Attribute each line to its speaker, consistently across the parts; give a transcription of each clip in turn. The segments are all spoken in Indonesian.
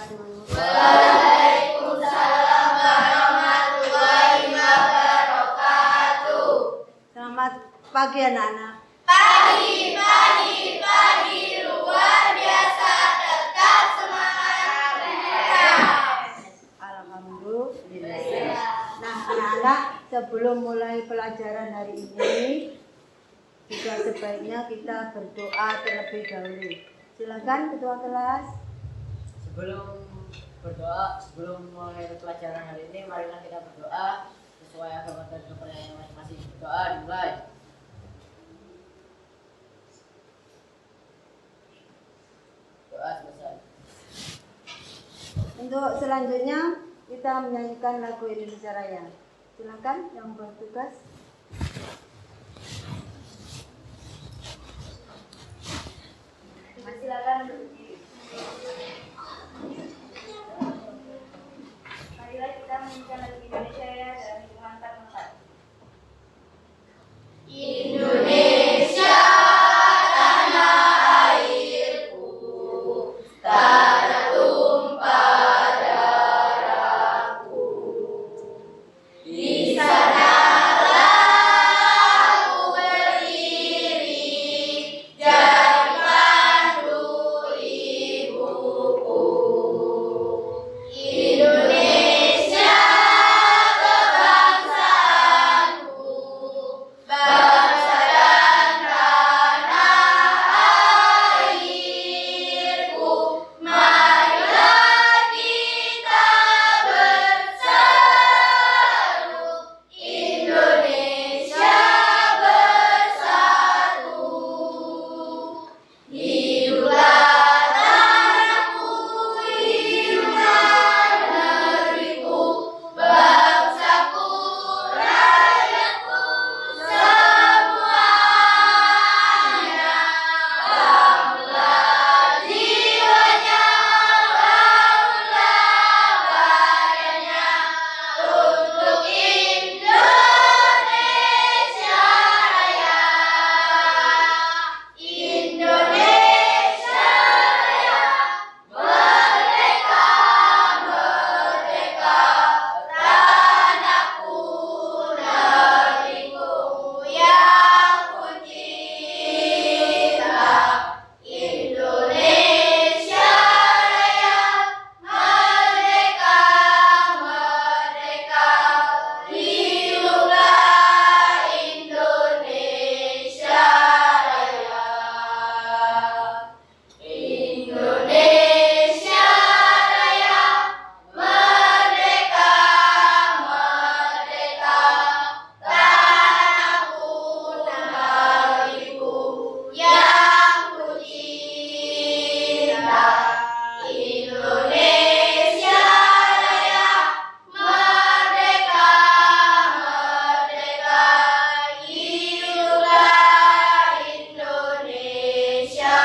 Speaker 1: wabarakatuh.
Speaker 2: Waalaikumsalam warahmatullahi wabarakatuh.
Speaker 1: Selamat pagi anak-anak.
Speaker 2: Pagi luar biasa, tetap semangat
Speaker 1: Alhamdulillah. Nah anak-anak, sebelum mulai pelajaran hari ini juga sebaiknya kita berdoa terlebih dahulu. Silakan ketua kelas.
Speaker 3: Sebelum mulai pelajaran hari ini, marilah kita berdoa sesuai agama dan kepercayaan masing-masing. Berdoa dimulai. Doa selesai.
Speaker 1: Untuk selanjutnya kita menyanyikan lagu Indonesia Raya. Silakan yang bertugas.
Speaker 2: Silakan berdiri. Marilah kita menyanyikan lagu Indonesia Raya dalam hitungan 4/4. Indonesia tanah airku, tanah tumpah darahku. Di sanalah aku berdiri, jadi pandu ibuku. Indonesia kebangsaanku, bangsa dan tanah airku. Marilah kita bersatu, Indonesia bersatu. Hiduplah tanahku, hiduplah negeriku, bangsaku, rakyatku semuanya. Bangunlah jiwanya, bangunlah badannya, untuk Indonesia Raya. Indonesia Raya, merdeka, merdeka, tanahku, negeriku yang ku cinta. Indonesia Raya, merdeka, merdeka, hiduplah Indonesia Raya. Indonesia Raya, merdeka, merdeka, tanahku, negeriku yang ku cinta. Indonesia Raya, merdeka, merdeka, hiduplah Indonesia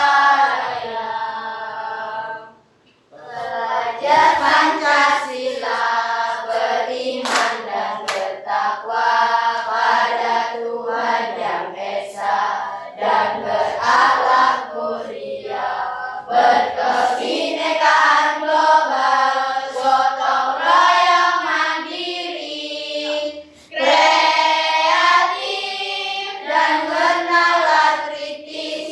Speaker 2: Raya. Belajar Pancasila, beriman dan bertakwa pada Tuhan Yang Esa, dan berakhlak mulia, berkebinekaan global, gotong royong mandiri, kreatif dan bernalar kritis.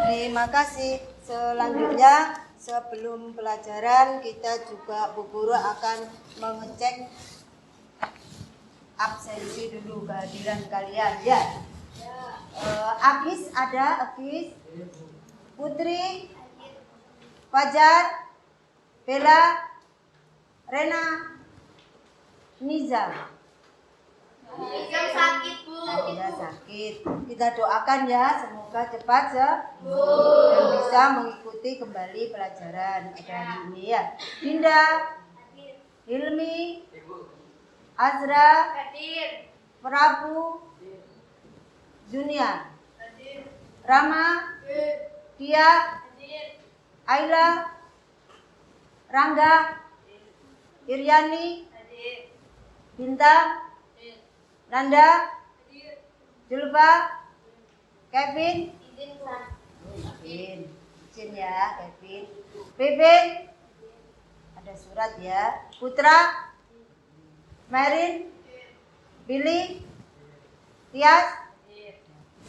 Speaker 1: Terima kasih. Selanjutnya sebelum pelajaran kita juga Bu Guru akan mengecek absensi dulu kehadiran kalian ya. Agis ada, Agis, Putri, Fajar, Bella, Rena, Niza.
Speaker 2: Yang sakit, Bu.
Speaker 1: Ya, sakit. Kita doakan ya, semoga cepat sembuh dan bisa mengikuti kembali pelajaran pada hari ini ya. Dinda, Hilmi, Azra,
Speaker 2: Hadir.
Speaker 1: Prabu, Junia, Rama, Dia, Ayla, Rangga, Iryani, Bintang, Nanda, Julfa, Kevin, Kevin. Izin ya, Kevin. Bebek. Ada surat ya. Putra. Merin. Billy. Tias.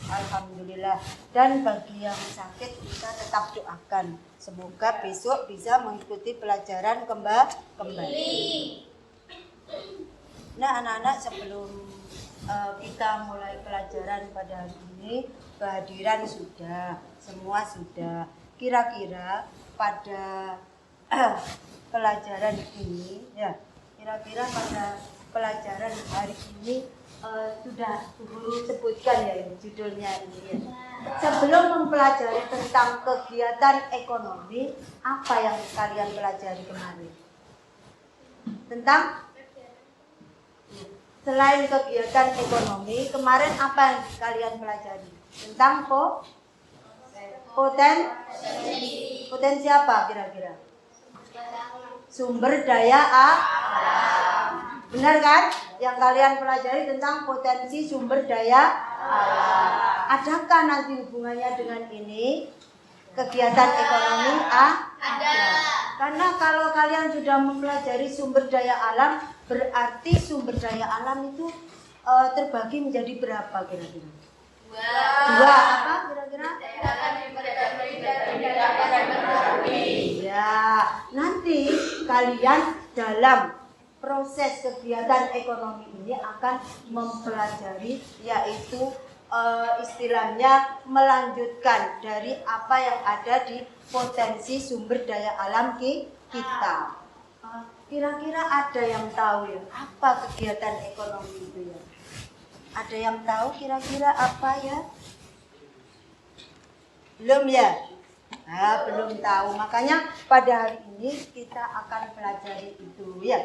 Speaker 1: Alhamdulillah. Dan bagi yang sakit kita tetap doakan. Semoga besok bisa mengikuti pelajaran kembali. Nah anak-anak, sebelum kita mulai pelajaran pada hari ini, kehadiran sudah, semua sudah. Kira-kira pada pelajaran ini, ya, kira-kira pada pelajaran hari ini sudah guru sebutkan ya judulnya ini ya. Sebelum mempelajari tentang kegiatan ekonomi, apa yang kalian pelajari kemarin? Tentang selain kegiatan ekonomi, kemarin apa yang kalian pelajari? Tentang potensi apa kira-kira? Sumber daya alam. Benar kan? Yang kalian pelajari tentang potensi sumber daya alam. Adakah nanti hubungannya dengan ini? Kegiatan ekonomi? Ada. Karena kalau kalian sudah mempelajari sumber daya alam, berarti sumber daya alam itu terbagi menjadi berapa kira-kira? Dua apa kira-kira? Ya, nanti kalian dalam proses kegiatan ekonomi ini akan mempelajari, yaitu istilahnya melanjutkan dari apa yang ada di potensi sumber daya alam kita. Kira-kira ada yang tahu ya apa kegiatan ekonomi itu ya? Ada yang tahu kira-kira apa ya? Belum ya? Nah, belum tahu. Makanya pada hari ini kita akan pelajari itu ya.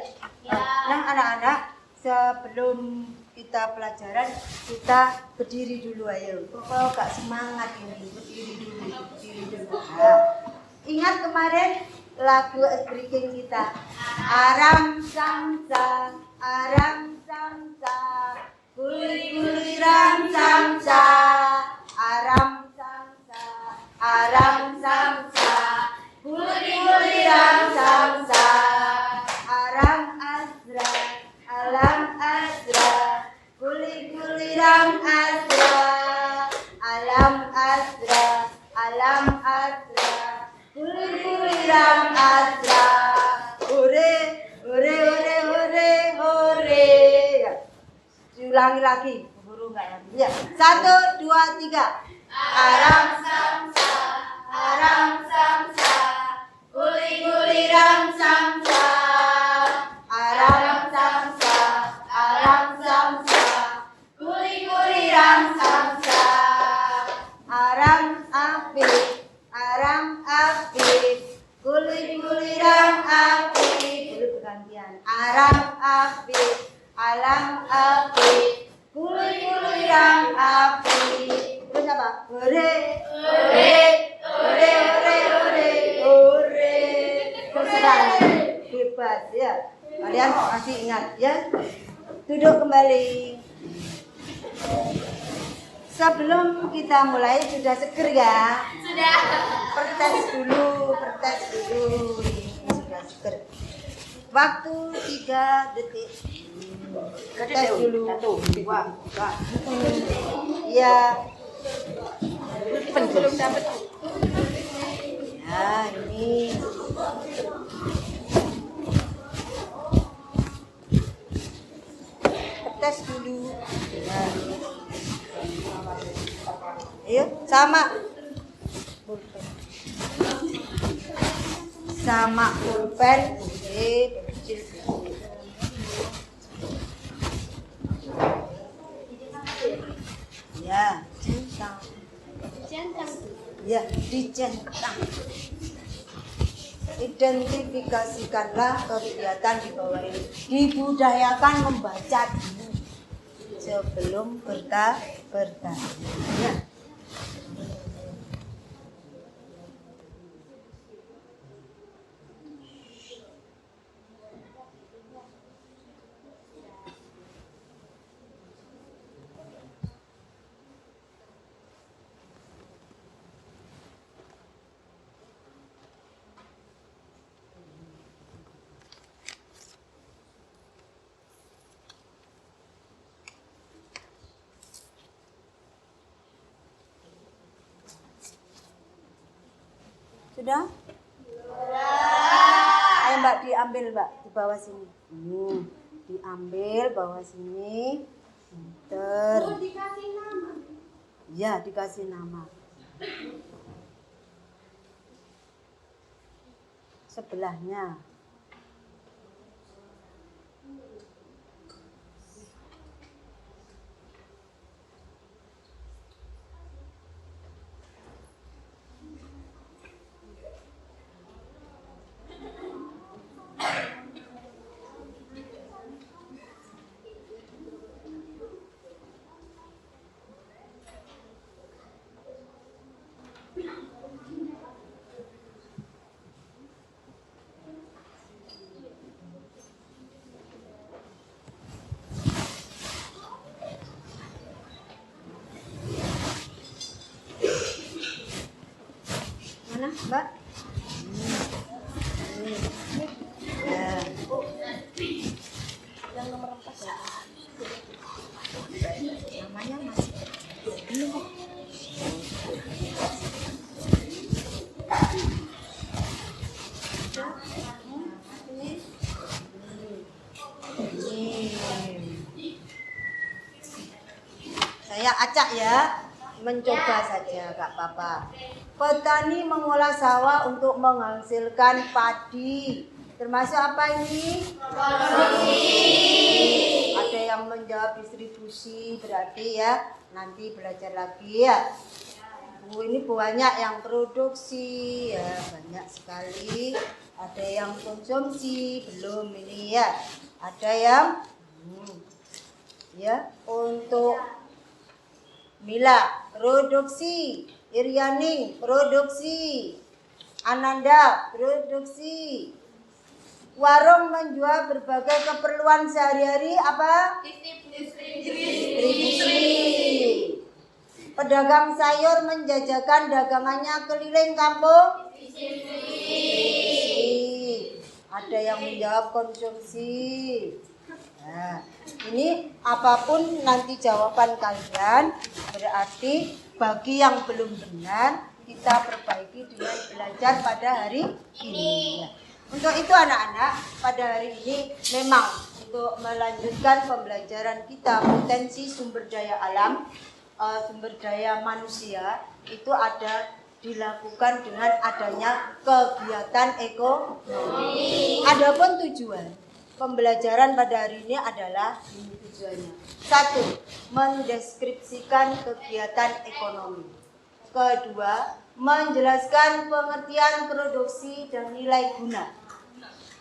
Speaker 1: Nah anak-anak, sebelum kita pelajaran, kita berdiri dulu ayo. Kok gak semangat ini? Berdiri dulu. Nah, ingat kemarin lagu breaking kita, aram samsa, kuli ram samsa, aram samsa, kuli ram samsa, aram azra, alam azra, kuli ram azra, alam azra, kuli ram azra. Hore, hore, hore, hore, hore. Diulangi lagi, guru nggak lagi ya. 1, 2, 3. Aram samsa, kuli ram samsa, aram samsa, kuli ram samsa, aram apik, kuli ram apik. Dulu bergantian. Aram apik, alam apik, kuli ram apik. Terus apa? Hore, hore, hore, hore, hore, hore. Terserah, bebas ya. Kalian masih ingat ya? Duduk kembali. Sebelum kita mulai, sudah seger ya? Sudah. Pertes dulu. Ini sudah seger. Waktu 3 detik. Pertes dulu. 1, 2, 3. Iya. Belum dapat. Nah, ini. Pertes dulu. Nah. Ayo, sama pulpen. Kecil. Ya, centang. Ya, dicentang. Identifikasikanlah kegiatan di bawah ini. Dibudayakan membaca dulu sebelum bertanya. Ya. Sudah? Ayo Mbak diambil Mbak di bawah sini. Diambil bawah sini. Dikasih nama. Ya, dikasih nama. Sebelahnya. Mana Mbak? Ya. Yang nomor 4 ya? Namanya masih belum. Saya acak ya, mencoba saja gak apa-apa. Petani mengolah sawah untuk menghasilkan padi. Termasuk apa ini? Produksi. Ada yang menjawab distribusi, berarti ya nanti belajar lagi ya. Ini banyak yang produksi ya, banyak sekali. Ada yang konsumsi, belum ini ya. Ada yang ya untuk Mila produksi, Irianing produksi, Ananda produksi. Warung menjual berbagai keperluan sehari-hari apa? Distribusi. Pedagang sayur menjajakan dagangannya keliling kampung? Distribusi. Ada yang menjawab konsumsi. Nah, ini apapun nanti jawaban kalian, berarti bagi yang belum benar kita perbaiki dengan belajar pada hari ini. Untuk itu anak-anak, pada hari ini memang untuk melanjutkan pembelajaran kita potensi sumber daya alam, sumber daya manusia itu ada dilakukan dengan adanya kegiatan ekonomi. Adapun tujuan pembelajaran pada hari ini adalah ini tujuannya. 1. Mendeskripsikan kegiatan ekonomi. Kedua, menjelaskan pengertian produksi dan nilai guna.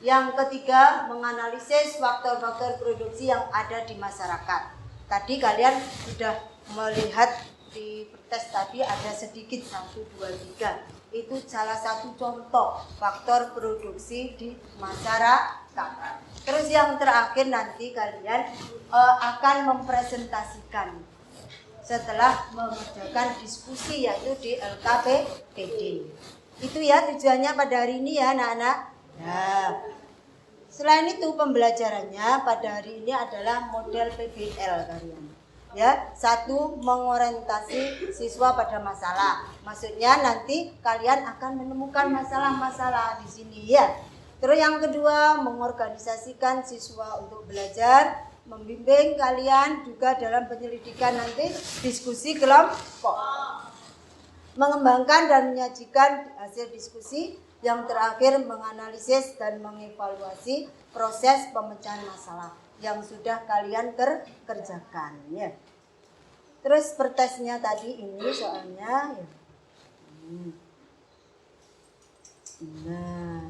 Speaker 1: Yang ketiga, menganalisis faktor-faktor produksi yang ada di masyarakat. Tadi kalian sudah melihat di tes tadi ada sedikit 1, 2, 3. Itu salah satu contoh faktor produksi di masyarakat. Terus yang terakhir nanti kalian akan mempresentasikan setelah mengerjakan diskusi yaitu di LKPD. Itu ya tujuannya pada hari ini ya anak-anak. Nah, selain itu pembelajarannya pada hari ini adalah model PBL kalian. Ya, 1 mengorientasi siswa pada masalah. Maksudnya nanti kalian akan menemukan masalah-masalah di sini ya. Terus yang kedua, mengorganisasikan siswa untuk belajar, membimbing kalian juga dalam penyelidikan nanti diskusi kelompok. Mengembangkan dan menyajikan hasil diskusi. Yang terakhir, menganalisis dan mengevaluasi proses pemecahan masalah yang sudah kalian kerjakan ya. Terus pertesnya tadi ini soalnya ya. Nah,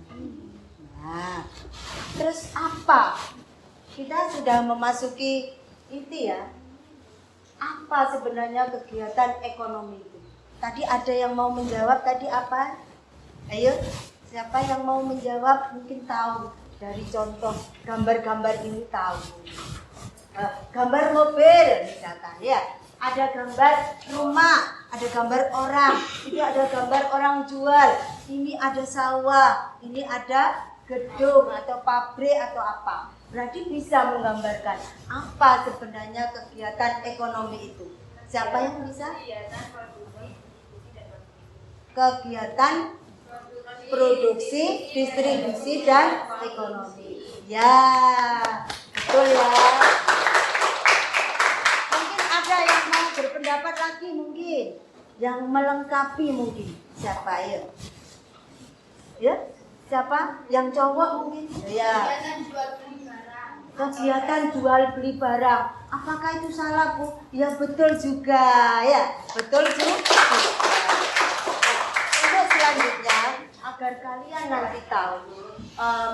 Speaker 1: terus apa? Kita sudah memasuki itu ya. Apa sebenarnya kegiatan ekonomi itu? Tadi ada yang mau menjawab tadi apa? Ayo, siapa yang mau menjawab mungkin tahu dari contoh gambar-gambar ini tahu. Gambar mobil misalkan ya. Ada gambar rumah, ada gambar orang, itu ada gambar orang jual, ini ada sawah, ini ada gedung atau pabrik atau apa. Berarti bisa menggambarkan apa sebenarnya kegiatan ekonomi itu. Siapa yang bisa? Kegiatan produksi, distribusi, dan ekonomi. Ya, betul ya. Mungkin ada yang mau berpendapat lagi mungkin, yang melengkapi mungkin. Siapa ya? Ya, siapa? Yang cowok mungkin? Ya. Kegiatan jual beli barang. Apakah itu salah, Bu? Ya betul juga, ya. Betul juga. Untuk selanjutnya, agar kalian nanti tahu,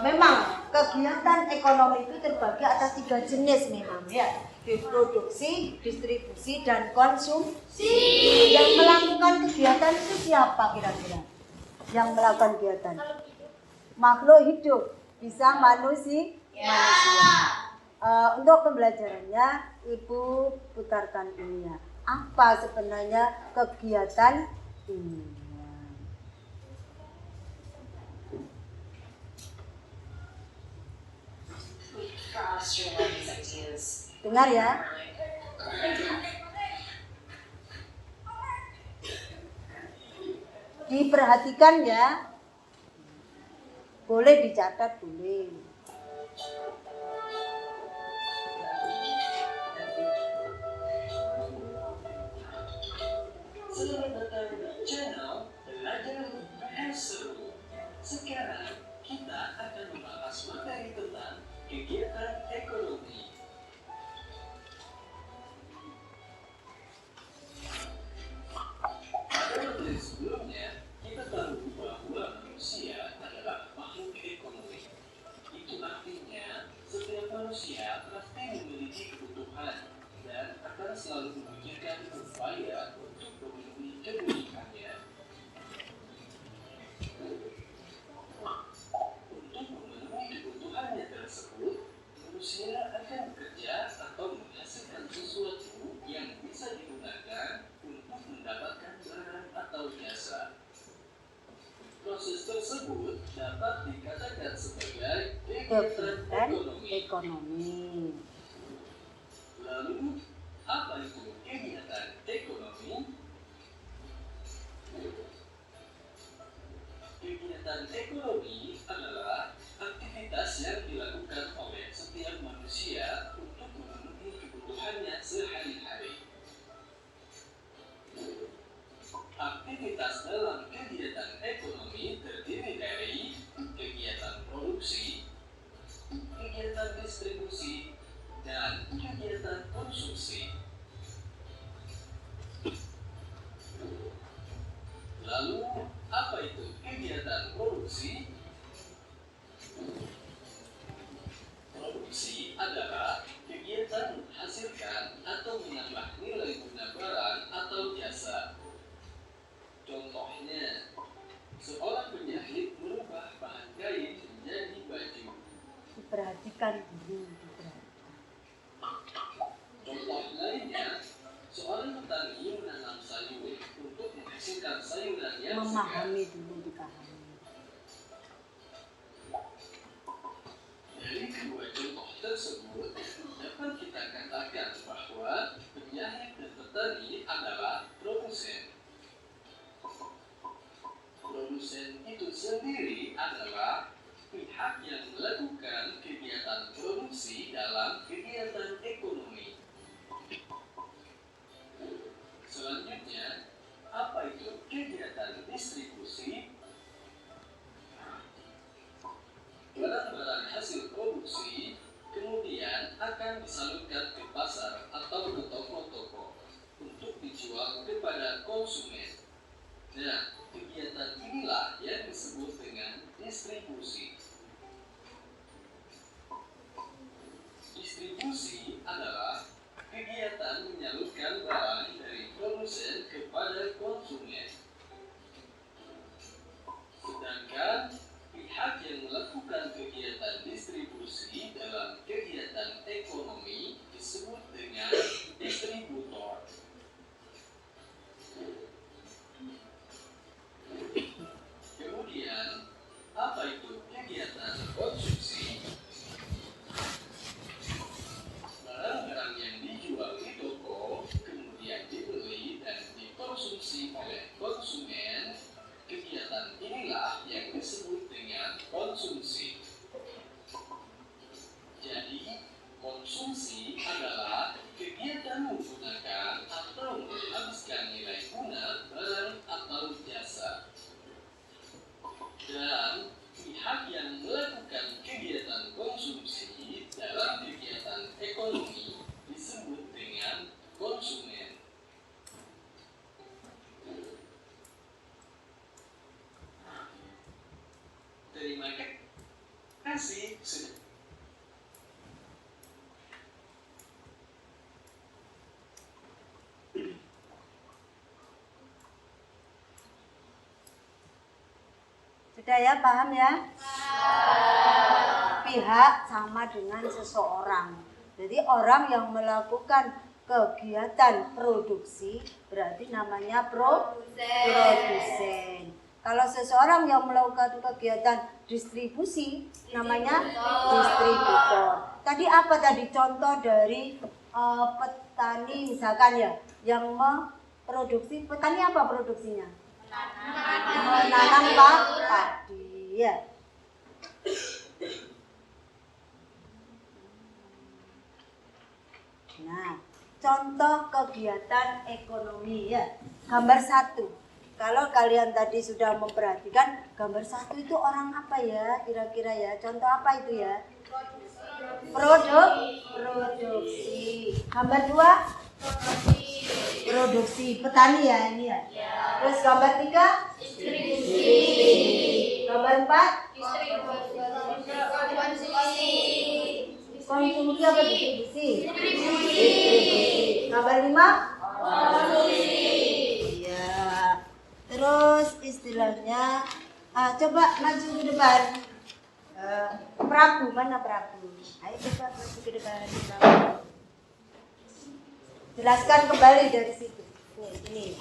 Speaker 1: memang kegiatan ekonomi itu terbagi atas 3 jenis memang, ya. Produksi, distribusi, dan konsumsi. Yang melakukan kegiatan itu siapa kira-kira? Yang melakukan kegiatan? Makhluk hidup, bisa manusia. Untuk pembelajarannya, Ibu putarkan ini ya. Apa sebenarnya kegiatan ini? Dengar ya. Diperhatikan ya. Boleh dicatat, boleh.
Speaker 4: Selamat datang di channel Belajar Seru. Sekarang kita akan membahas materi tentang kegiatan ekonomi. Pada materi sebelumnya, kita tahu bahwa manusia adalah makhluk ekonomi. Itu artinya setiap manusia pasti memiliki kebutuhan dan akan selalu memikirkan upaya untuk memenuhi kebutuhannya. Untuk memenuhi kebutuhannya tersebut, manusia akan bekerja atau menghasilkan sesuatu yang bisa digunakan untuk mendapatkan barang atau jasa. Proses tersebut dapat dikatakan sebagai kegiatan
Speaker 1: ekonomi.
Speaker 4: Lalu, apa itu kegiatan ekonomi? Kegiatan ekonomi adalah aktivitas yang dilakukan oleh setiap manusia untuk memenuhi kebutuhannya sehari-hari. Aktivitas dalam kegiatan ekonomi terdiri dari kegiatan produksi, kegiatan distribusi, dan kegiatan konsumsi. Lalu, apa itu kegiatan produksi? Produksi adalah kegiatan menghasilkan atau menambah nilai guna barang atau jasa. Contohnya, seorang penjahit merubah bahan kain menjadi baju.
Speaker 1: Diperhatikan dulu.
Speaker 4: Contoh lainnya, seorang petani menanam sayur untuk menghasilkan sayuran yang
Speaker 1: Memahami dulu, dipahami.
Speaker 4: Dari kedua contoh tersebut, dapat kita katakan bahwa penjahit dan petani adalah produsen. Produsen itu sendiri adalah pihak yang melakukan kegiatan produksi dalam kegiatan ekonomi. Selanjutnya, apa itu kegiatan distribusi? Barang-barang hasil produksi kemudian akan disalurkan ke pasar atau ke toko-toko untuk dijual kepada konsumen. Nah, kegiatan inilah yang disebut dengan distribusi. Distribusi adalah kegiatan menyalurkan barang dari produsen kepada konsumen. Sedangkan pihak yang melakukan kegiatan distribusi dalam kegiatan ekonomi disebut dengan distributor. Kemudian, apa itu kegiatan kasih sudah.
Speaker 1: Sudah ya, paham ya? Pihak sama dengan seseorang. Jadi orang yang melakukan kegiatan produksi berarti namanya produsen. Kalau seseorang yang melakukan kegiatan distribusi namanya distributor. Tadi apa tadi contoh dari petani misalkan ya yang memproduksi, petani apa produksinya? Menanam padi ya. Nah, contoh kegiatan ekonomi ya. Gambar 1. Kalau kalian tadi sudah memperhatikan gambar 1 itu orang apa ya kira-kira ya? Contoh apa itu ya? Produksi. Gambar 2? Produksi. Petani ya ini ya. Terus gambar 3? Gambar 4? Konsumsi apa distribusi? Gambar 5? Iya. Terus istilahnya, coba maju ke depan. Perahu, mana perahu? Ayo coba maju ke depan. Jelaskan kembali dari situ. Ini,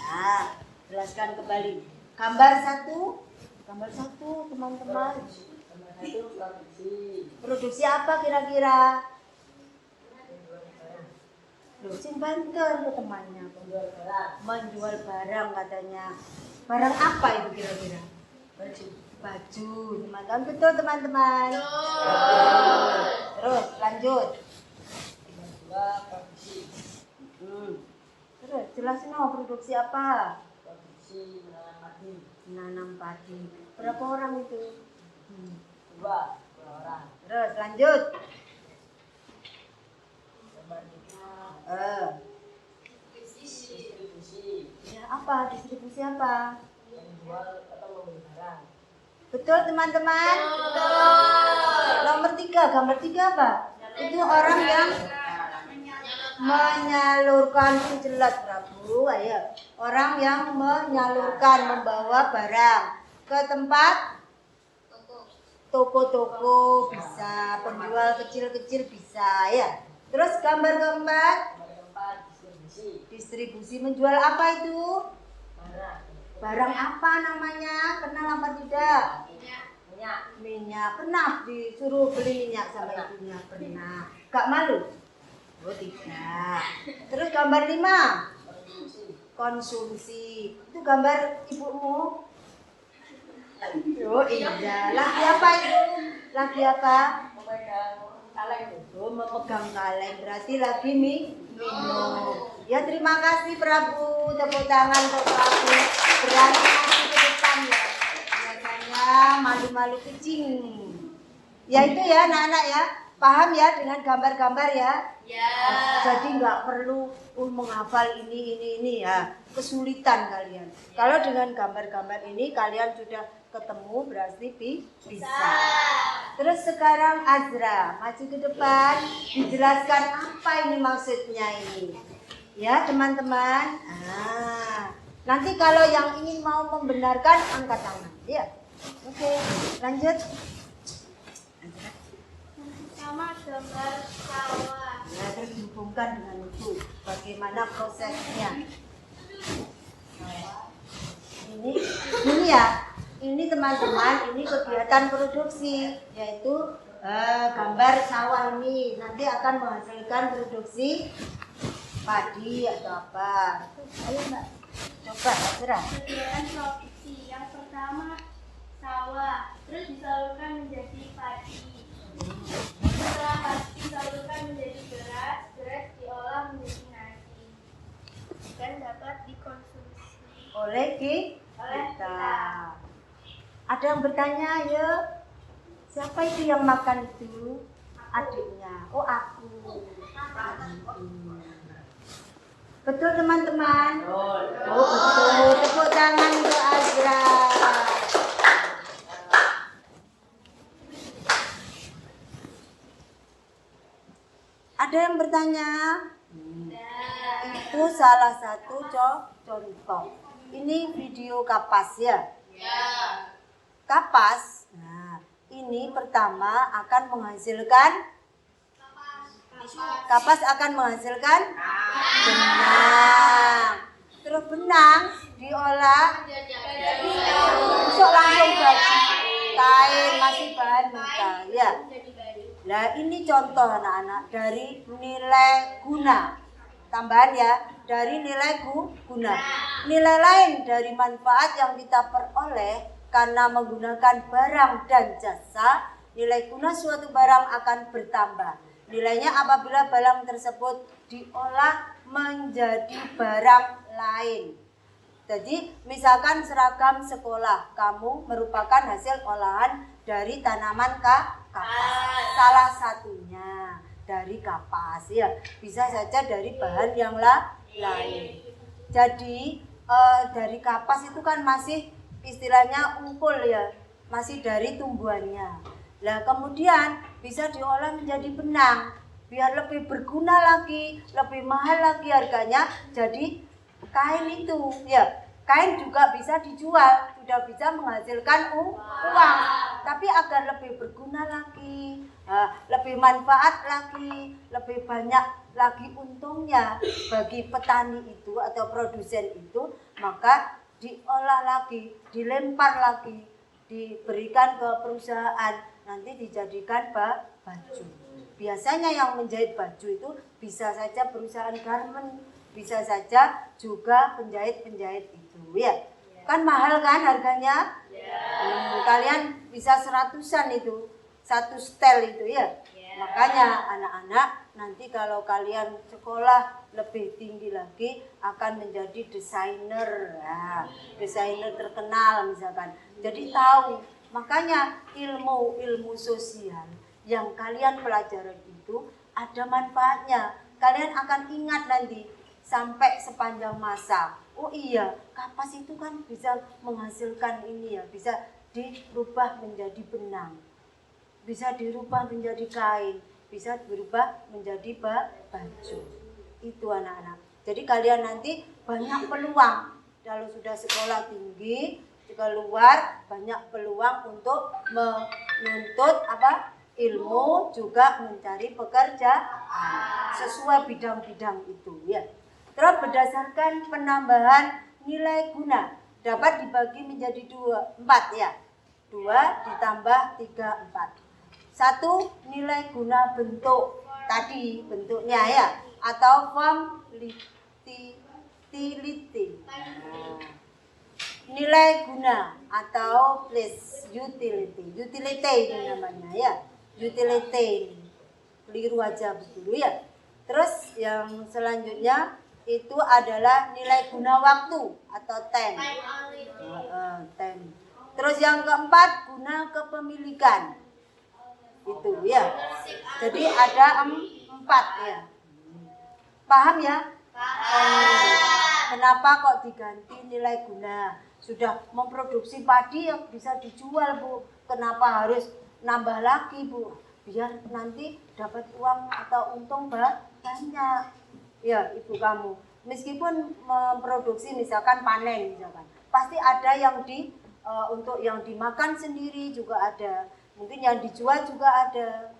Speaker 1: jelaskan kembali. Gambar 1, teman-teman. Produksi apa kira-kira? Sing banter temannya. Menjual barang katanya. Barang apa itu kira-kira? Baju. Teman-teman betul teman-teman. Terus lanjut. Terus jelasin produksi apa?
Speaker 3: Produksi
Speaker 1: Menanam padi. Berapa orang itu?
Speaker 3: 2 orang.
Speaker 1: Terus lanjut.
Speaker 3: Distribusi.
Speaker 1: Ya apa? Distribusi apa?
Speaker 3: Menjual atau membeli barang.
Speaker 1: Betul teman-teman? Betul. Nomor 3, gambar 3 apa? Itu orang yang menyalurkan jelas Prabu, ayo. Orang yang menyalurkan, membawa barang ke tempat toko-toko bisa, penjual kecil-kecil bisa ya. Terus gambar-gambar distribusi menjual apa itu? Barang apa namanya? Kenal apa tidak? Minyak. Pernah disuruh beli minyak sama ibunya? Pernah. Gak malu? Oh tidak. Terus gambar 5 konsumsi. Itu gambar ibumu? Oh iya. Lagi apa itu? Lagi apa? Oh memegang kaleng. Berarti lagi minum. Ya terima kasih Prabu. Tepuk tangan untuk Prabu. Berani maju ke depan ya. Biasanya malu-malu kucing. Ya itu ya anak-anak ya. Paham ya dengan gambar-gambar ya? Ya. Jadi nggak perlu menghafal ini ya. Kesulitan kalian. Kalau dengan gambar-gambar ini kalian sudah ketemu berarti bisa. Terus sekarang Azra maju ke depan, dijelaskan apa ini maksudnya ini. Ya teman-teman. Nanti kalau yang ingin mau membenarkan angkat tangan. Ya. Oke, lanjut.
Speaker 2: Sama gambar sawah.
Speaker 1: Ya, terus dihubungkan dengan itu. Bagaimana prosesnya? Ini ya. Ini teman-teman, ini kegiatan produksi, yaitu gambar sawah ini nanti akan menghasilkan produksi padi atau apa. Ayo Mbak, coba Azra.
Speaker 2: Kegiatan produksi yang pertama sawah, terus disalurkan menjadi padi. Setelah padi disalurkan menjadi beras, beras diolah menjadi nasi dan dapat dikonsumsi
Speaker 1: Oleh kita. Ada yang bertanya, ya siapa itu yang makan itu? Adiknya. Oh aku. Betul teman-teman? Oh betul. Tepuk tangan untuk Azra. Ada yang bertanya? Itu salah satu contoh. Ini video kapas ya? Kapas. Nah, ini pertama akan menghasilkan kapas akan menghasilkan benang. Terus benang diolah besok langsung jadi kain, masih bahan mentah ya. Nah, ini contoh anak-anak dari nilai guna. Tambahan ya, dari nilai guna. Nilai lain dari manfaat yang kita peroleh karena menggunakan barang dan jasa, nilai guna suatu barang akan bertambah. Nilainya apabila barang tersebut diolah menjadi barang lain. Jadi misalkan seragam sekolah kamu merupakan hasil olahan dari tanaman kapas. Salah satunya dari kapas ya. Bisa saja dari bahan yang lain. Jadi dari kapas itu kan masih istilahnya unggul ya. Masih dari tumbuhannya. Nah, kemudian bisa diolah menjadi benang biar lebih berguna lagi, lebih mahal lagi harganya. Jadi kain itu ya, kain juga bisa dijual, sudah bisa menghasilkan uang. Tapi agar lebih berguna lagi, lebih manfaat lagi, lebih banyak lagi untungnya bagi petani itu atau produsen itu, maka diolah lagi, dilempar lagi, diberikan ke perusahaan, nanti dijadikan baju. Biasanya yang menjahit baju itu bisa saja perusahaan garment, bisa saja juga penjahit-penjahit itu ya. Kan mahal kan harganya? Kalian bisa 100-an itu, satu setel itu ya. Makanya anak-anak nanti kalau kalian sekolah lebih tinggi lagi akan menjadi desainer, ya, desainer terkenal misalkan. Jadi tahu. Makanya ilmu sosial yang kalian pelajari itu ada manfaatnya. Kalian akan ingat nanti sampai sepanjang masa. Oh iya, kapas itu kan bisa menghasilkan ini ya, bisa dirubah menjadi benang, bisa dirubah menjadi kain, bisa berubah menjadi baju. Itu anak-anak. Jadi kalian nanti banyak peluang kalau sudah sekolah tinggi, keluar banyak peluang untuk menuntut ilmu, juga mencari pekerjaan sesuai bidang-bidang itu ya. Terus berdasarkan penambahan nilai guna dapat dibagi menjadi 4 ya. 2 ditambah 3, 4. 1 nilai guna bentuk tadi bentuknya ya, atau form utility. Nilai guna atau place utility itu namanya ya, utility. Keliru aja betul ya. Terus yang selanjutnya itu adalah nilai guna waktu atau time. Terus yang keempat guna kepemilikan itu ya. Jadi ada 4 ya. Paham ya? Kenapa kok diganti nilai guna? Sudah memproduksi padi yang bisa dijual, Bu. Kenapa harus nambah lagi, Bu? Biar nanti dapat uang atau untung banyak. Ya, ibu kamu. Meskipun memproduksi misalkan panen misalkan, pasti ada yang untuk yang dimakan sendiri juga ada. Mungkin yang dijual juga ada.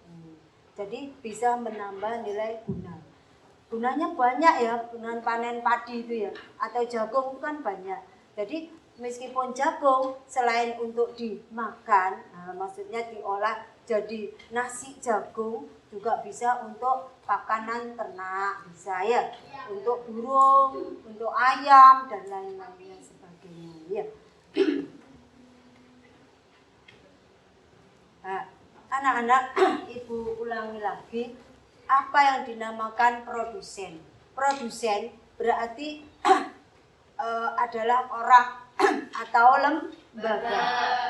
Speaker 1: Jadi bisa menambah nilai guna. Gunanya banyak ya, dengan panen padi itu ya, atau jagung itu kan banyak. Jadi meskipun jagung selain untuk dimakan, maksudnya diolah jadi nasi jagung, juga bisa untuk pakanan ternak, bisa ya, untuk burung, untuk ayam dan lain-lain sebagainya ya. Anak-anak, ibu ulangi lagi. Apa yang dinamakan produsen? Produsen berarti adalah orang atau lembaga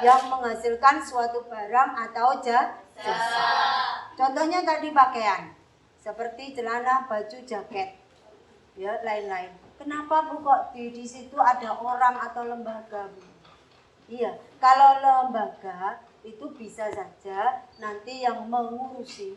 Speaker 1: yang menghasilkan suatu barang atau jasa. Contohnya tadi pakaian, seperti celana, baju, jaket, ya lain-lain. Kenapa Bu kok di situ ada orang atau lembaga, Bu? Iya, kalau lembaga itu bisa saja nanti yang mengurusi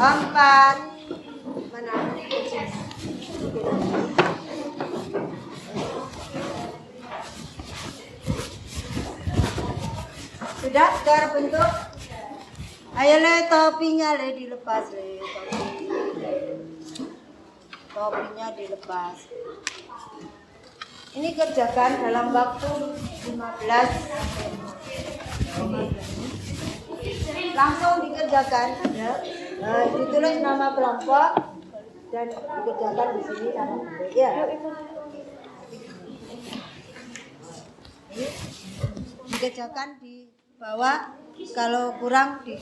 Speaker 1: 4. Mana? Sudah terbentuk. Ayo le, topinya le dilepas le, topinya dilepas. Ini kerjakan dalam waktu 15 langsung dikerjakan ya. Ditulis nama kelompok dan dikerjakan di sini sama ya. Dikerjakan di bawah, kalau kurang di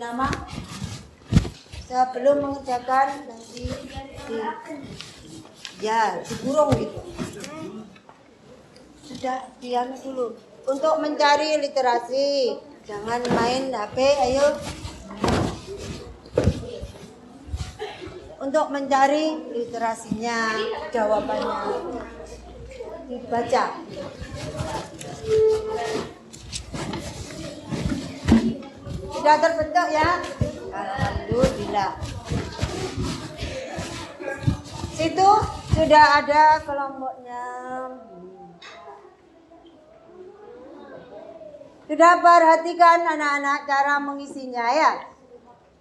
Speaker 1: nama sebelum mengerjakan nanti digurung gitu. Sudah diam dulu. Untuk mencari literasi, jangan main HP, ayo. Untuk mencari literasinya, jawabannya dibaca. Sudah terbentuk ya? Alhamdulillah. Situ sudah ada kelompoknya. Sudah perhatikan anak-anak cara mengisinya ya.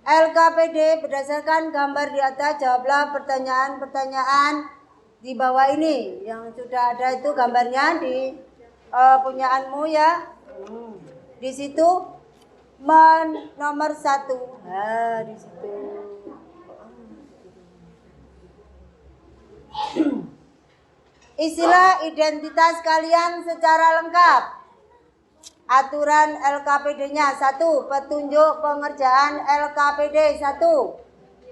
Speaker 1: LKPD berdasarkan gambar di atas, jawablah pertanyaan-pertanyaan di bawah ini. Yang sudah ada itu gambarnya di punyaanmu ya. Di situ nomor 1. Di situ. Isilah identitas kalian secara lengkap. Aturan LKPD-nya 1. Petunjuk pengerjaan LKPD 1.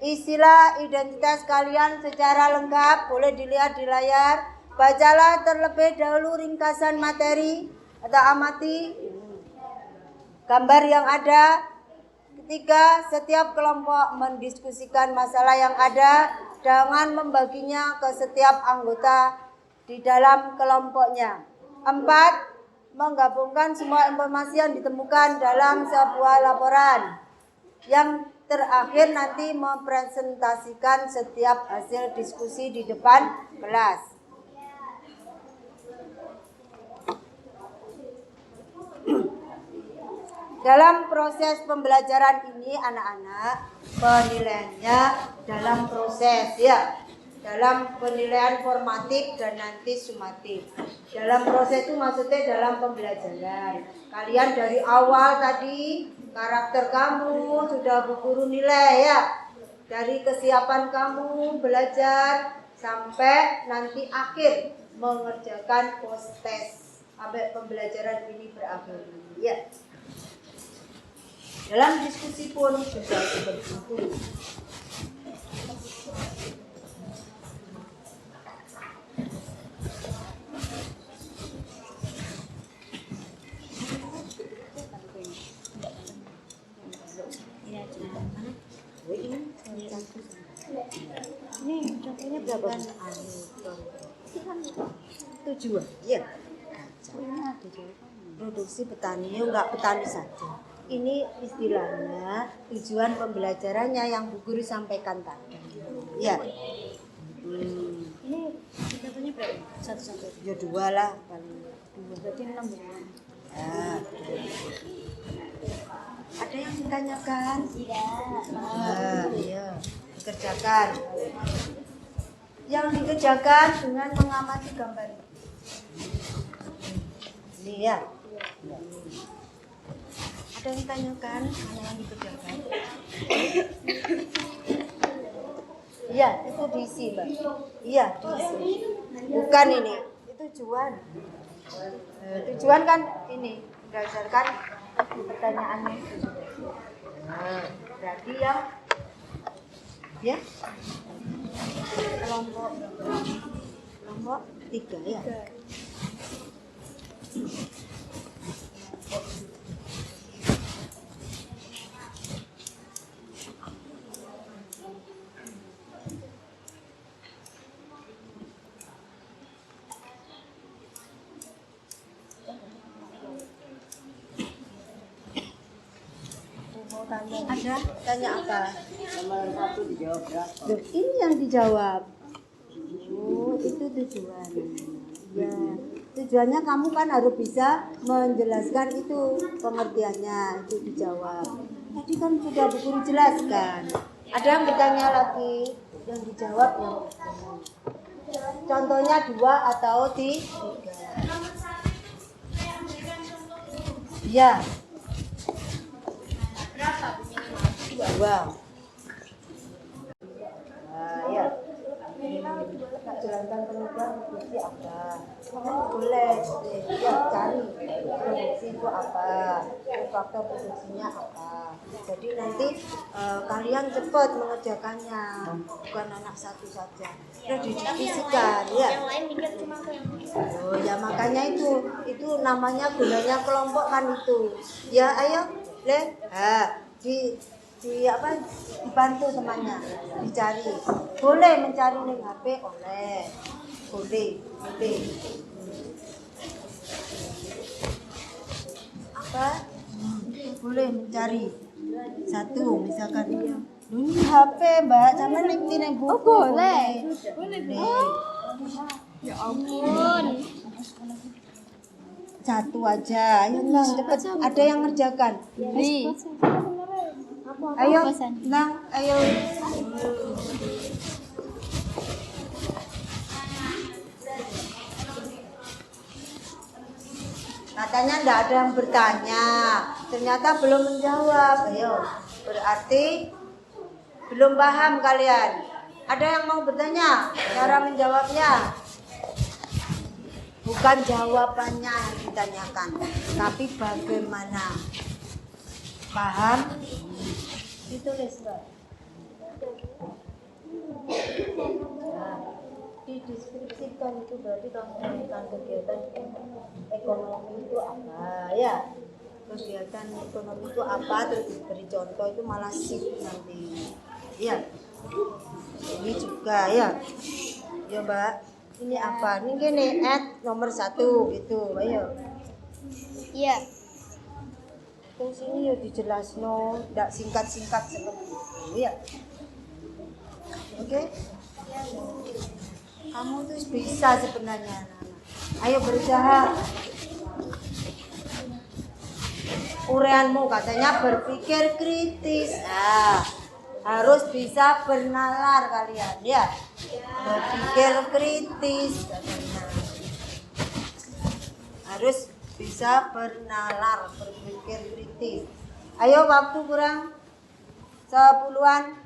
Speaker 1: Isilah identitas kalian secara lengkap. Boleh dilihat di layar. Bacalah terlebih dahulu ringkasan materi atau amati gambar yang ada. Ketiga, setiap kelompok mendiskusikan masalah yang ada. Jangan membaginya ke setiap anggota di dalam kelompoknya. 4. Menggabungkan semua informasi yang ditemukan dalam sebuah laporan. Yang terakhir nanti mempresentasikan setiap hasil diskusi di depan kelas. Dalam proses pembelajaran ini anak-anak penilaiannya dalam proses ya. Dalam penilaian formatif dan nanti sumatif. Dalam proses itu maksudnya dalam pembelajaran. Kalian dari awal tadi karakter kamu sudah berguru nilai ya. Dari kesiapan kamu belajar sampai nanti akhir mengerjakan post test sampai pembelajaran ini berakhir ya. Dalam diskusi pun sudah seperti itu. Ini contohnya berapa? Tujuan, ya. Produksi petani, enggak petani saja. Ini istilahnya tujuan pembelajarannya yang Bu Guru sampaikan tadi. Ya. Ini contohnya berapa? 1 ya 2 lah paling. 2 berarti 6 bulan. Ya. Ada yang ditanyakan? Tidak. Iya. Dikerjakan. Yang dikerjakan dengan mengamati gambar. Ini ya. Ada yang ditanyakan? Mana yang dikerjakan? Iya, itu diisi, Mbak. Iya, diisi. Bukan ini. Itu tujuan. Tujuan kan ini berdasarkan pertanyaannya itu. Berarti ya kelompok 3 ya. Ada? Tanya apa?
Speaker 3: Nomor 1 dijawab berapa?
Speaker 1: Loh, ini yang dijawab. Oh, itu tujuan. Ya, tujuannya kamu kan harus bisa menjelaskan itu pengertiannya, itu dijawab. Tadi kan sudah Bu Guru jelaskan. Ada yang bertanya lagi? Yang dijawab yang contohnya 2 atau 3. Ya.
Speaker 2: Berapa minimal?
Speaker 1: 2. Nah, ya. Jalankan program produksi apa? Boleh ya cari produksi itu apa, faktor produksinya apa. Jadi nanti kalian cepat mengerjakannya, bukan anak satu saja. Sudah didiskusikan ya.
Speaker 2: Yang lain mikir cuma aku yang mikir.
Speaker 1: Oh ya makanya itu namanya gunanya kelompok kan itu. Ya ayo deh, dibantu temannya dicari. Boleh mencari nih HP boleh. Apa? Boleh mencari satu misalkan ini HP Mbak sama nih buku.
Speaker 2: Oh, boleh.
Speaker 1: Ya
Speaker 2: Ampun.
Speaker 1: satu aja, ayo Nang cepet. Ada yang ngerjakan.
Speaker 2: Nih.
Speaker 1: Ayo Nang, ayo. Katanya enggak ada yang bertanya, ternyata belum menjawab. Ayo, berarti belum paham kalian. Ada yang mau bertanya cara menjawabnya? Bukan jawabannya yang ditanyakan, tapi bagaimana. Paham? Ditulis Mbak. Nah, dideskripsikan itu berarti kamu memberikan kegiatan ekonomi itu apa ya? Kegiatan ekonomi itu apa, terus diberi contoh, itu malah sip nanti. Ya. Ini juga ya. Ya Mbak. Ini apa? Ini gini, nomor 1 gitu, ayo.
Speaker 2: Iya.
Speaker 1: Terus sini ya dijelasno, tidak singkat-singkat seperti itu ya. Oke? Kamu tuh bisa sebenarnya anak-anak. Ayo berusaha. Uraianmu katanya berpikir kritis. Nah, harus bisa bernalar kalian ya. Berpikir kritis katanya. Harus bisa bernalar, berpikir kritis. Ayo waktu kurang 10-an.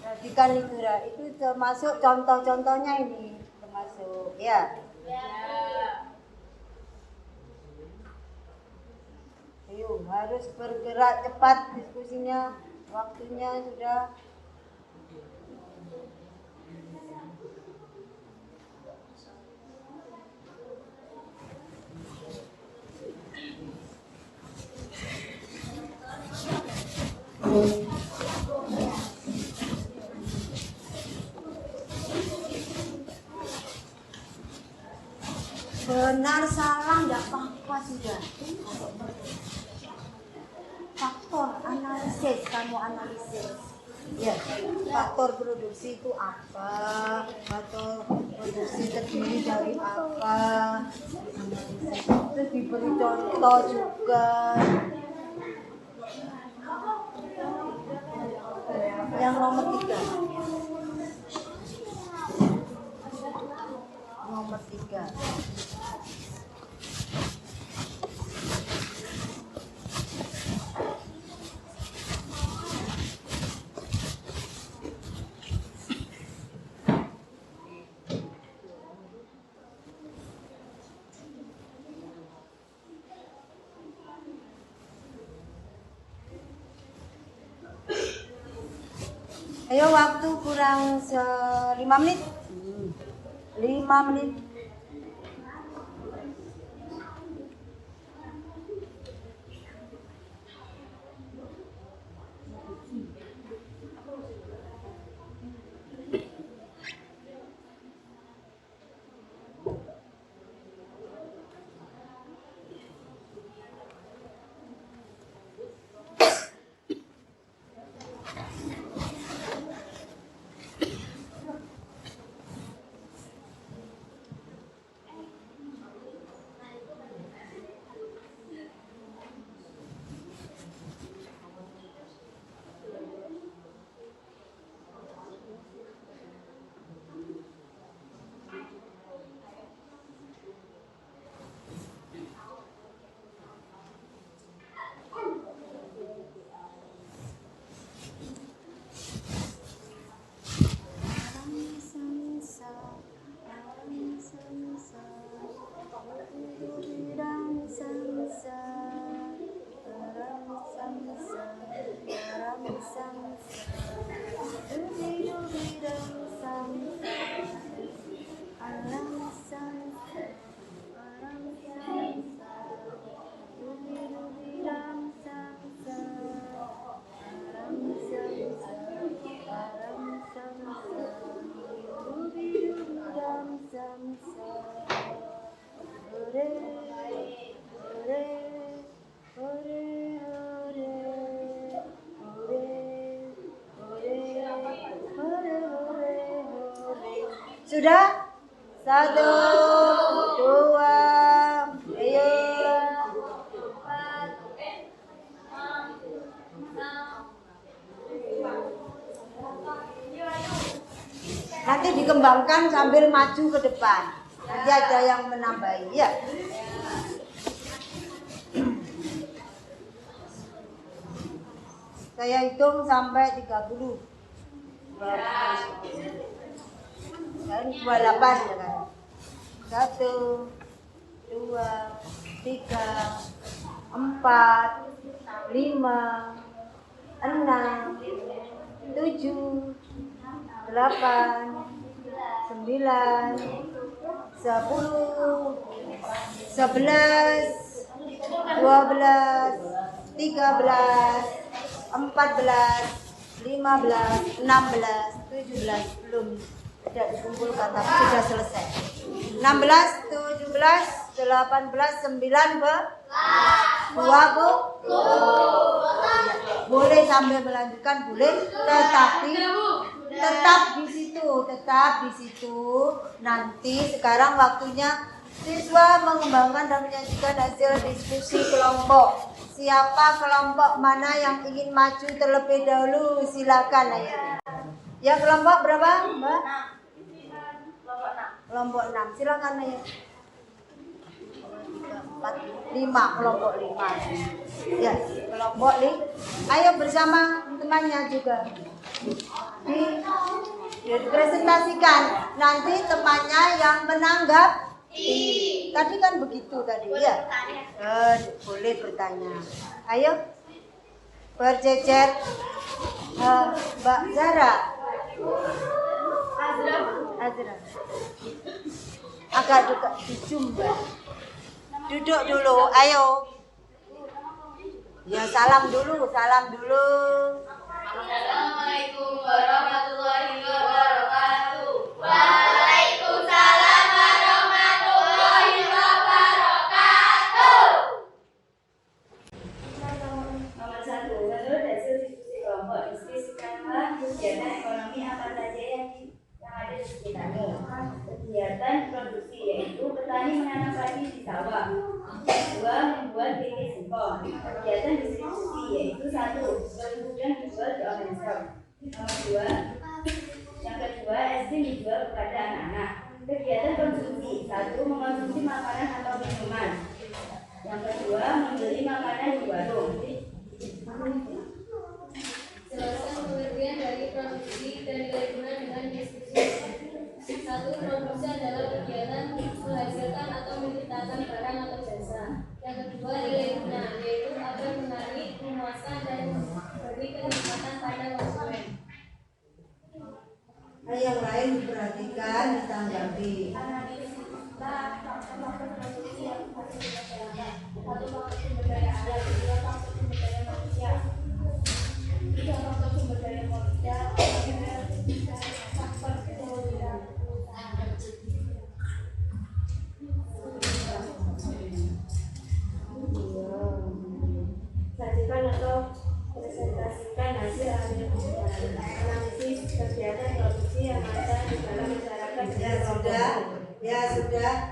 Speaker 1: Perhatikan itu termasuk contoh-contohnya ini termasuk ya. Ayo, harus bergerak cepat diskusinya. Waktunya sudah. Benar salah enggak apa-apa sudah. Faktor analisis, kamu analisis. Ya, faktor produksi itu apa? Faktor produksi terdiri dari apa? Analisis. Terus diberi contoh juga. Yang nomor 3. Nomor 3. Ayo, waktu kurang 5 menit. 5 menit. Sudah? 1, 2, ayo. Nanti dikembangkan sambil maju ke depan. Nanti ada yang menambahi ya. Saya hitung sampai 30. Dan 28 ya kan. 1, 2, 3, 4, 5, 6, 7, 8, 9, 10, 11, 12, 13, 14, 15, 16, 17 belum tidak dikumpulkan tapi sudah selesai. 16, 17, 18, 19, 20. Boleh sambil melanjutkan boleh, tetapi tetap di situ. Nanti sekarang waktunya siswa mengembangkan dan menyajikan hasil diskusi kelompok. Siapa kelompok mana yang ingin maju terlebih dahulu? Silakan ayo. Ya, kelompok berapa, Mbak? Kelompok 6. Silakan ayo. 4, 5, kelompok 5. Ya, kelompok 5. Ayo bersama temannya juga. Dipresentasikan. Nanti temannya yang menanggapi. Tadi kan begitu tadi ya. Boleh bertanya. Ayo berjejer. Mbak Zara. Azra. Agak dekat dijumpa. Duduk dulu. Ayo. Ya salam dulu.
Speaker 2: Assalamualaikum warahmatullahi wabarakatuh. Waalaikumsalam warahmatullahi wabarakatuh. Nomor 1. Menurut hasil diskusi kelompok, diskusikanlah kegiatan ekonomi apa saja yang ada di sekitarmu. Kegiatan produksi yaitu petani menanam padi di sawah. 2. Membuat keripik singkong. Kegiatan distribusi yaitu 1. Kemudian dijual di online shop. Nomor 2. Yang kedua, es krim dijual kepada anak-anak. Kegiatan konsumsi 1. Mengonsumsi makanan atau minuman. Yang kedua, membeli makanan di warung.
Speaker 5: Jelaskan pengertian dari produksi dan kehidupan dengan diskusi. 1. Produksi adalah kegiatan menghasilkan atau menciptakan barang atau jasa. Yang kedua, nilai guna, yaitu agar menarik, memuaskan, dan memberi kenikmatan pada konsumen.
Speaker 1: Yang lain diperhatikan, ditanggapi.
Speaker 2: Sajikan atau presentasikan hasil analisis kegiatan produksi yang ada di dalam masyarakat.
Speaker 1: Ya sudah.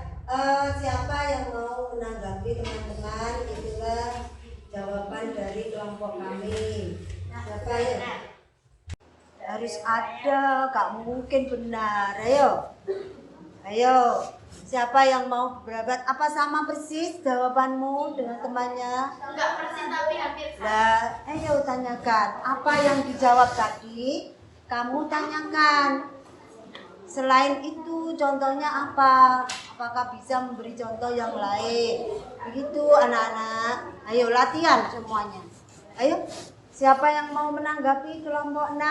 Speaker 1: Siapa yang mau menanggapi teman-teman? Itulah jawaban dari kelompok kami. Siapa ya? Harus ada, gak mungkin benar. Ayo. Siapa yang mau berdebat? Apa sama persis jawabanmu dengan temannya?
Speaker 2: Enggak persis tapi hampir sama.
Speaker 1: Lah, ayo tanyakan. Apa yang dijawab tadi? Kamu tanyakan. Selain itu, contohnya apa? Apakah bisa memberi contoh yang lain? Begitu anak-anak. Ayo latihan semuanya. Ayo, siapa yang mau menanggapi kelompok 6?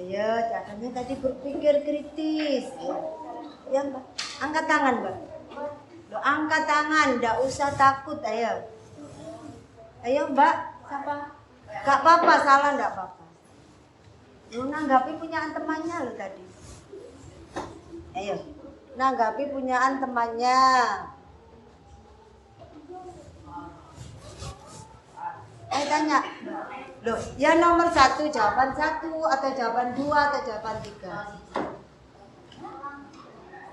Speaker 1: Ayo, caranya tadi berpikir kritis. Ya, Mbak. Angkat tangan, Mbak. Loh, angkat tangan, enggak usah takut, ayo. Ayo, Mbak. Siapa? Gak apa-apa, salah enggak apa-apa. Lu nanggapi punyaan temannya lo tadi. Ayo, nanggapi punyaan temannya. Tanya. Loh, ya nomor 1 jawaban 1 atau jawaban 2 atau jawaban 3.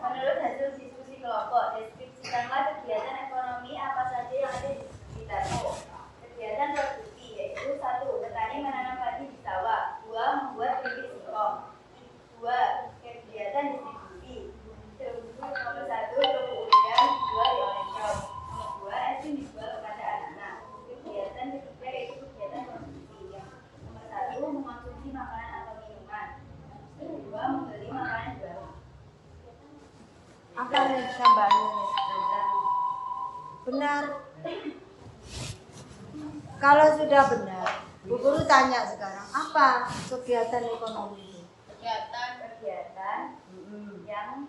Speaker 2: Menurut hasil diskusi kelompok, deskripsikanlah kegiatan ekonomi apa saja yang ada di sekitarmu. Kegiatan produksi yaitu 1. Petani menanam padi di sawah. 2. Membuat keripik singkong. 2. Kegiatan distribusi. Nomor 1. Kerupuk udang dijual di online shop. Nomor 2. Es krim dijual kepada anak-anak. Kegiatan ketiga yaitu kegiatan konsumsi. Nomor 1. Mengonsumsi makanan atau minuman. Nomor 2. Membeli makanan di warung.
Speaker 1: Apa nih tambahannya? Benar. Kalau sudah benar, Bu Guru tanya sekarang, apa kegiatan ekonomi?
Speaker 2: Kegiatan yang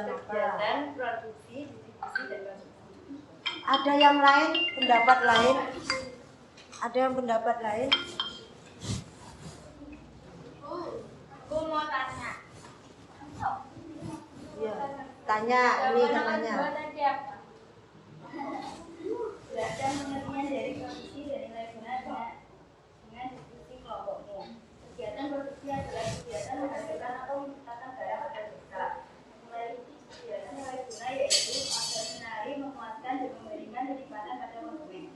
Speaker 1: apa?
Speaker 2: kegiatan produksi, distribusi dan konsumsi.
Speaker 1: Ada yang lain, pendapat lain? Ada yang pendapat lain?
Speaker 2: Aku mau tanya.
Speaker 1: Ya, tanya ini namanya.
Speaker 2: Jelaskan pengertian dari produksi dan nilai guna dengan diskusi kelompokmu. Kegiatan produksi adalah kegiatan menghasilkan atau menciptakan barang atau jasa. Kegiatan nilai guna yaitu agar menarik, memuaskan, dan memberikan kenikmatan pada konsumen.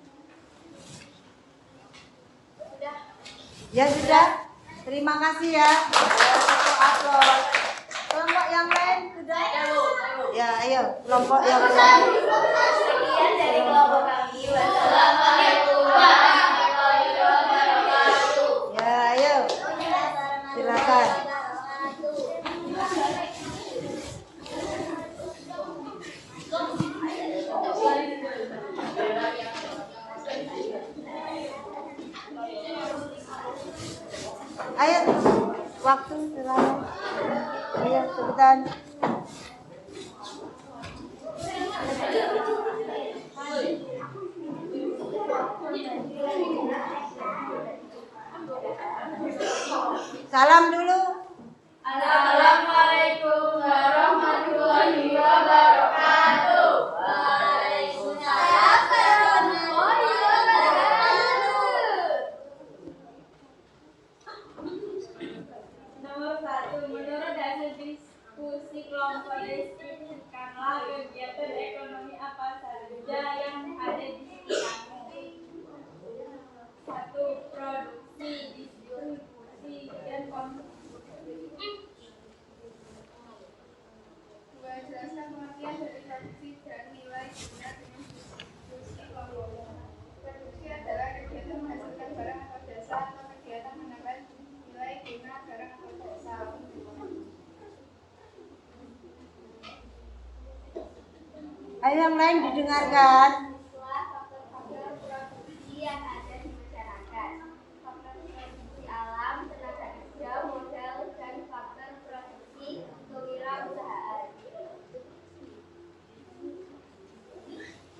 Speaker 2: Sudah.
Speaker 1: Ya sudah. Terima kasih ya. Satu aplaus. Kelompok yang lain sudah? Ya, ayo. Kelompok yang lain.
Speaker 2: Sekian dari kelompok kami. Wassalamualaikum warahmatullahi wabarakatuh.
Speaker 1: Ya, ayo. Silakan. Ayo, waktu selama. Ayo, cepetan. Salam dulu.
Speaker 5: Assalamualaikum warahmatullahi wabarakatuh. Waalaikumsalam warahmatullahi wabarakatuh. Nomor 1. Menurut hasil diskusi kelompok, deskripsikanlah kegiatan ekonomi apa saja yang ada di sekitarmu. 1. Produksi, distribusi, dan konsumsi. 2. Jelaskan pengertian dari produksi dan nilai guna dengan distribusi kelompok. Produksi adalah kegiatan menghasilkan barang atau jasa atau kegiatan menambah nilai guna barang atau jasa.
Speaker 1: Ayo yang lain didengarkan.
Speaker 5: Faktor-faktor produksi yang ada di masyarakat. Faktor produksi alam, tenaga kerja, modal, dan faktor produksi kewirausahaan.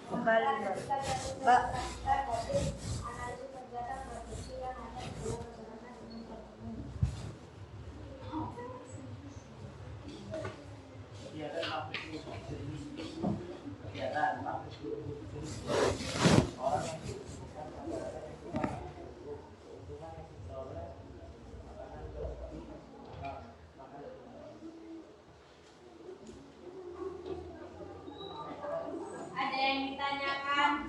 Speaker 1: Kembali, Mbak.
Speaker 5: Analisis kegiatan produksi yang ada di masyarakat dengan faktor.
Speaker 3: Kegiatan pabrik itu jenis kegiatan pabrik itu jenis orang yang dibutuhkan masyarakat itu keuntungan yang diperoleh makanan seperti makanan.
Speaker 5: Ada yang ditanyakan?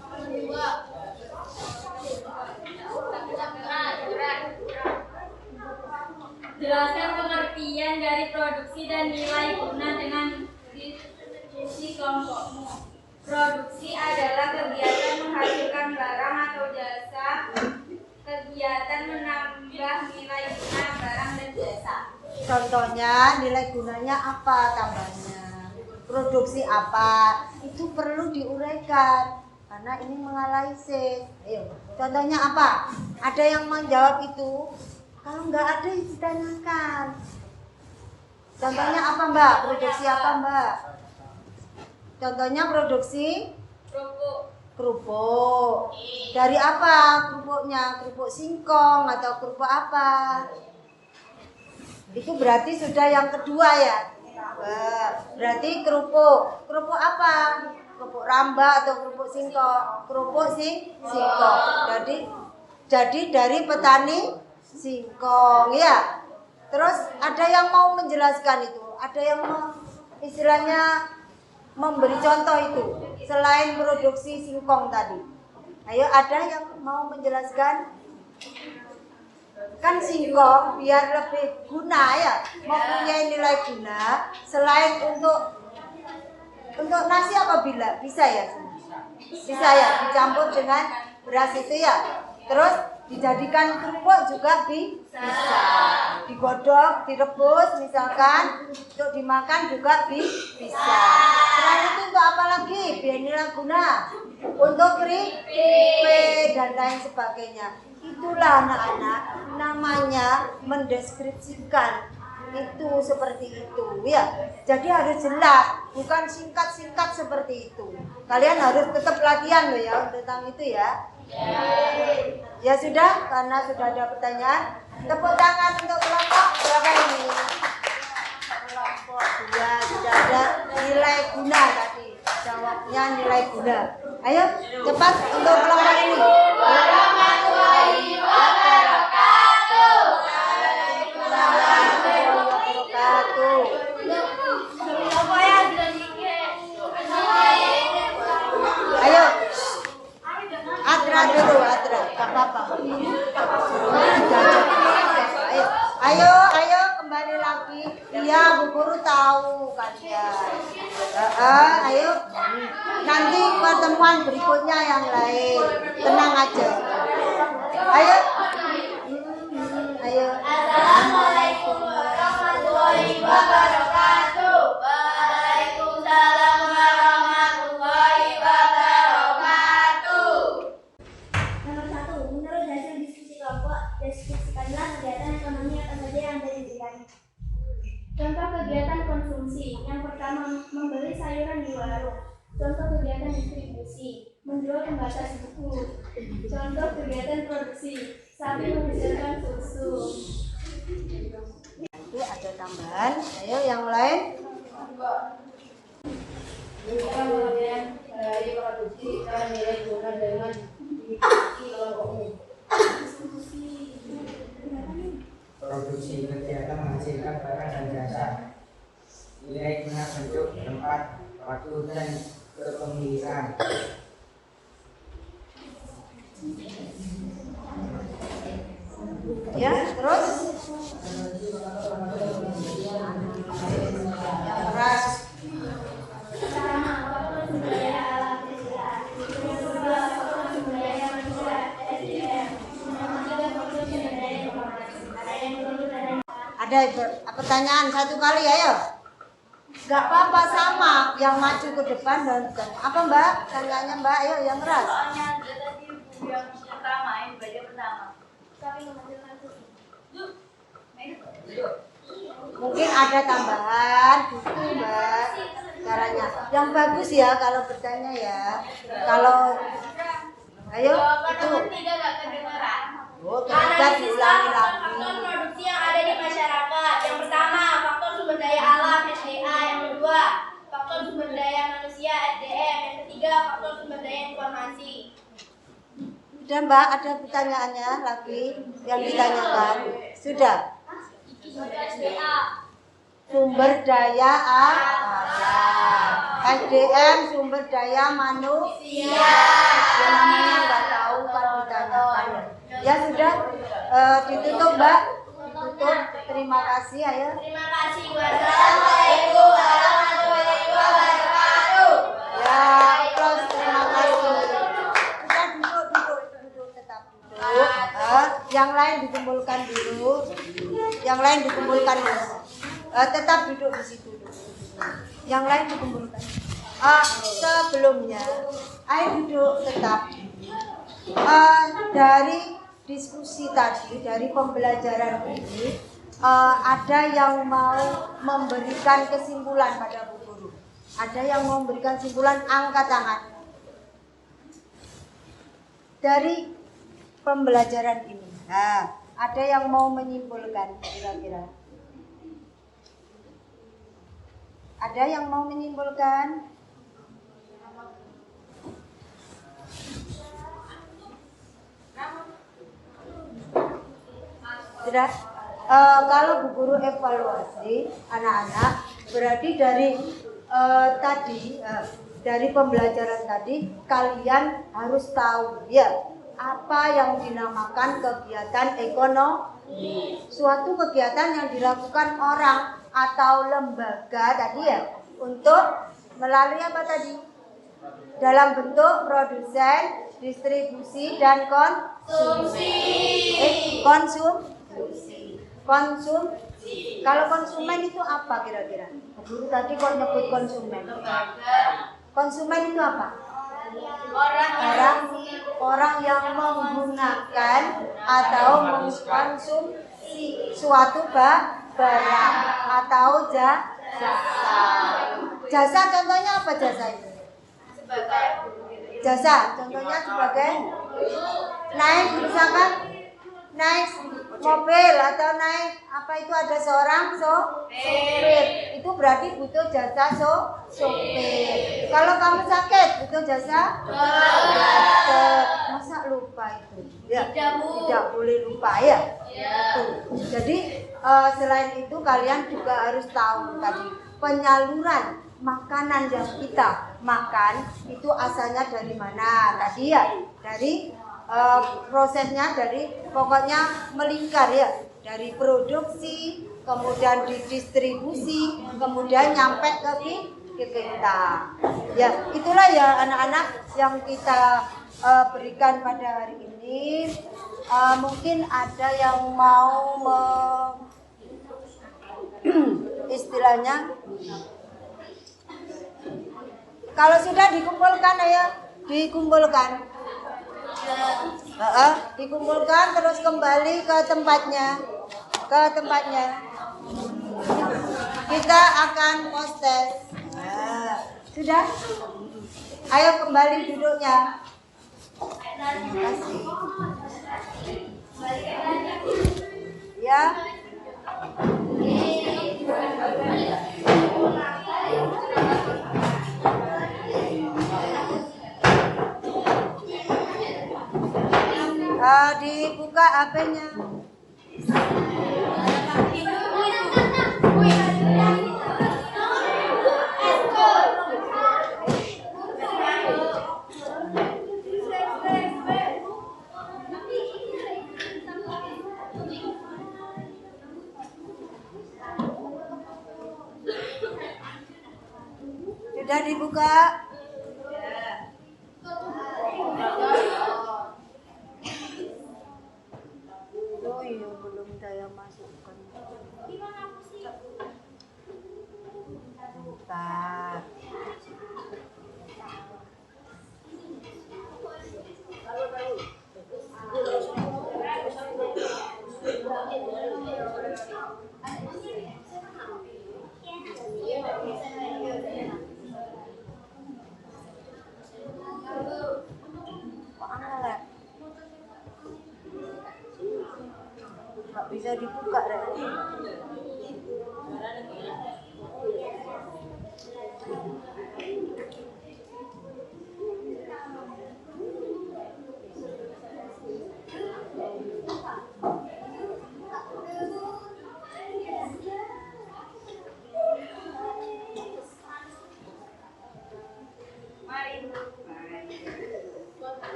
Speaker 5: Nomor 2. Jelaskan pengertian dari produksi dan nilai guna dengan distribusi kelompokmu. Produksi adalah kegiatan menghasilkan barang atau jasa, kegiatan menambah nilai guna barang dan jasa.
Speaker 1: Contohnya nilai gunanya apa tambahnya? Produksi apa? Itu perlu diuraikan karena ini menganalisis. Ayo, contohnya apa? Ada yang menjawab itu? Kalau nggak ada ditanyakan. Contohnya apa Mbak? Produksi apa Mbak? Contohnya produksi kerupuk. Dari apa kerupuknya? Kerupuk singkong atau kerupuk apa? Itu berarti sudah yang kedua ya. Berarti kerupuk. Kerupuk apa? Kerupuk ramba atau kerupuk singkong? Kerupuk singkong. Jadi dari petani singkong ya. Terus ada yang mau menjelaskan itu, ada yang istilahnya memberi contoh itu selain produksi singkong tadi. Ayo, ada yang mau menjelaskan? Kan singkong biar lebih guna ya, mempunyai nilai guna selain untuk nasi apabila bisa ya, bisa ya dicampur dengan beras itu ya. Terus dijadikan kerupuk juga bisa, digodok, direbus misalkan untuk dimakan juga bisa. Selain itu untuk apa lagi? Biar nilai guna untuk keripik dan lain sebagainya. Itulah anak-anak namanya mendeskripsikan itu seperti itu ya. Jadi harus jelas, bukan singkat-singkat seperti itu. Kalian harus tetap latihan loh ya tentang itu ya. Ya sudah, karena sudah ada pertanyaan, tepuk tangan untuk kelompok berapa ini? Kelompok 2 sudah ada nilai guna tadi. Jawabnya nilai guna. Ayo cepat untuk kelompok ini.
Speaker 5: Warahmatullahi wabarakatuh.
Speaker 1: Waalaikumsalam warahmatullahi wabarakatuh. Ayo, Adra dulu, Adra, gak apa-apa. Ayo, kembali lagi. Iya, Bu Guru tahu kalian. Ayo, nanti pertemuan berikutnya yang lain. Tenang aja. Ayo. Ayo.
Speaker 5: Assalamualaikum warahmatullahi wabarakatuh. Waalaikumsalam warahmatullahi wabarakatuh.
Speaker 2: Nomor 1. Menurut hasil diskusi kelompok, deskripsi
Speaker 5: Contoh kegiatan distribusi, menjual pembatas buku. Contoh kegiatan produksi, sapi menghasilkan susu.
Speaker 1: Itu ada tambahan. Ayo yang lain.
Speaker 3: Bukan bagian dari produksi dan nilai guna dengan distribusi kelompok umum.
Speaker 6: Produksi kegiatan menghasilkan barang dan jasa. Nilai guna bentuk, tempat, waktu, dan kepemilikan.
Speaker 1: Ya, terus yang keras.
Speaker 5: Pertama, faktor sumber daya alam SDA. Yang kedua, faktor sumber daya manusia SDM. Yang ketiga, faktor sumber daya informasi. Ada yang perlu dan
Speaker 1: Ada pertanyaan satu kali, ayo. Gak apa-apa, sama yang maju ke depan dan apa Mbak? Tanyanya Mbak, ayo yang keras.
Speaker 2: Soalnya ada tadi buku yang pertama, yang bagian pertama.
Speaker 5: kami menghasilkan susu.
Speaker 1: Mungkin ada tambahan gitu Mbak caranya. Yang bagus ya kalau bertanya ya. Kalau ayo itu.
Speaker 2: Tiga gak kedengeran.
Speaker 1: Oh, kita diulangi lagi.
Speaker 2: Faktor produksi yang ada di masyarakat. Yang pertama, faktor sumber daya alam SDA. Yang kedua, faktor sumber daya manusia SDM. Yang ketiga, faktor sumber daya informasi.
Speaker 1: Sudah Mbak, ada pertanyaannya lagi yang ditanyakan. Sudah. Sumber daya alam. SDM sumber daya manusia. Yang namanya nggak tahu kan ditanyakan. Ya sudah, ditutup Mbak. Ditutup. Terima kasih ayo.
Speaker 2: Terima kasih. Wassalamualaikum warahmatullahi wabarakatuh.
Speaker 1: Ya, terus terima kasih. Sudah duduk, tetap duduk. Yang lain dikumpulkan dulu. Yang lain dikumpulkan dulu. Tetap duduk di situ dulu. Yang lain dikumpulkan. Sebelumnya, ayo duduk tetap. Dari diskusi tadi, dari pembelajaran ini, ada yang mau memberikan kesimpulan pada Bu Guru. Ada yang mau memberikan kesimpulan, angkat tangan. Dari pembelajaran ini, ada yang mau menyimpulkan kira-kira? Ada yang mau menyimpulkan? Tidak. Kalau Bu Guru evaluasi anak-anak, berarti dari dari pembelajaran tadi kalian harus tahu ya apa yang dinamakan kegiatan ekonomi. Suatu kegiatan yang dilakukan orang atau lembaga tadi ya untuk melalui apa tadi? Dalam bentuk produsen, distribusi dan konsumsi. Konsumsi. Kalau konsumen itu apa kira-kira? Guru tadi kok nyebut konsumen. Konsumen itu apa? Orang yang menggunakan atau mengkonsumsi suatu barang atau jasa. Jasa contohnya apa jasa itu? Jasa contohnya sebagai naik misalkan naik mobil atau naik apa itu ada seorang sopir, itu berarti butuh jasa sopir. Kalau kamu sakit butuh jasa dokter. Masa lupa itu? Ya, tidak boleh lupa ya. Jadi selain itu kalian juga harus tahu tadi penyaluran makanan yang kita makan itu asalnya dari mana tadi ya, dari prosesnya dari pokoknya melingkar ya, dari produksi kemudian didistribusi kemudian nyampe ke kita ya. Itulah ya anak-anak yang kita berikan pada hari ini. Mungkin ada yang mau istilahnya kalau sudah dikumpulkan ya dikumpulkan. Dikumpulkan terus kembali ke tempatnya. Kita akan post test. Sudah? Ayo kembali duduknya. Terima kasih. Ya. Dibuka HP-nya. Sudah dibuka? Oh iya, belum saya masukkan. Bentar. Kok angel ya? Nggak bisa dibuka deh.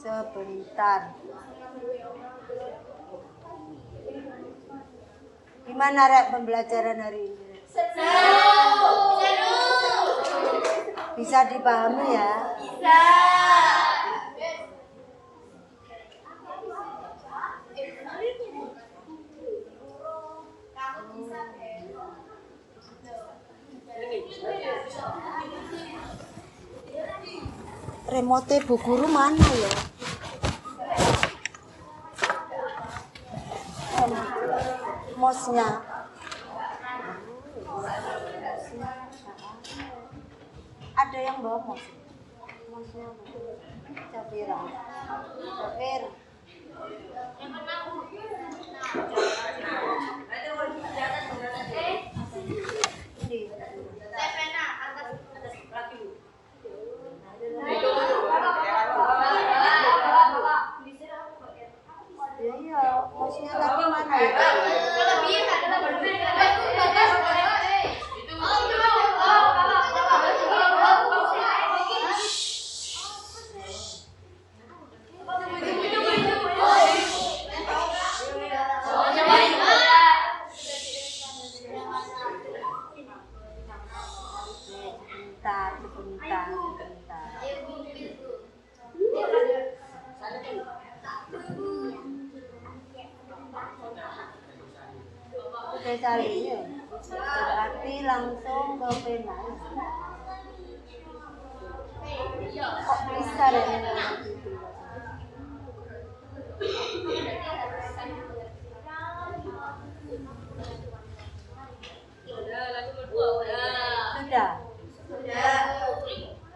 Speaker 1: Sebentar. Gimana Rek pembelajaran hari ini? Bisa dipahami ya?
Speaker 5: Bisa.
Speaker 1: Remote Bu Guru mana ya? Mouse-nya. Ada yang bawa mouse? Mouse-nya Safira. Safir. Iya, mouse-nya tadi mana ya? Sebentar. Udah salin, berarti langsung ke pena. Kok bisa deh?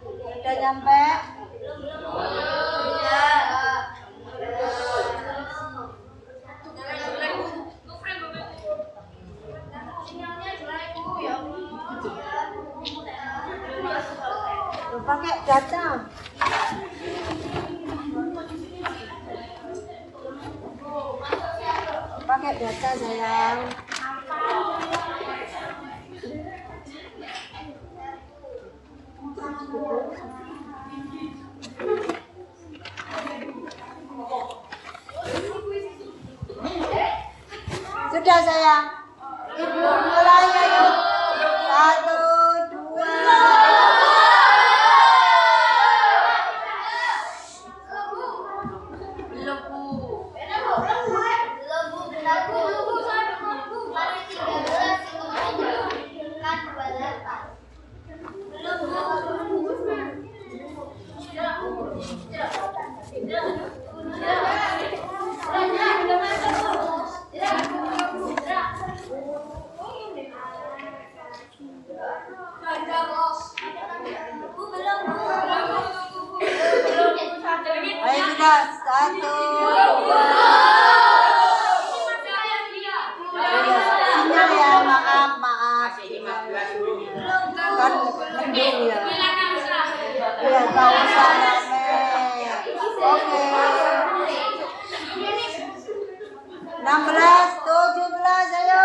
Speaker 1: Sudah nyampe? Pakai data. Pakai data sayang. Sudah sayang. Ibu mulai ayo. 1, 2. 1, 2. Sinyal ya, maaf. Kan mendung ya. Ya, gak usah rame. Oke. 16, 17, ayo.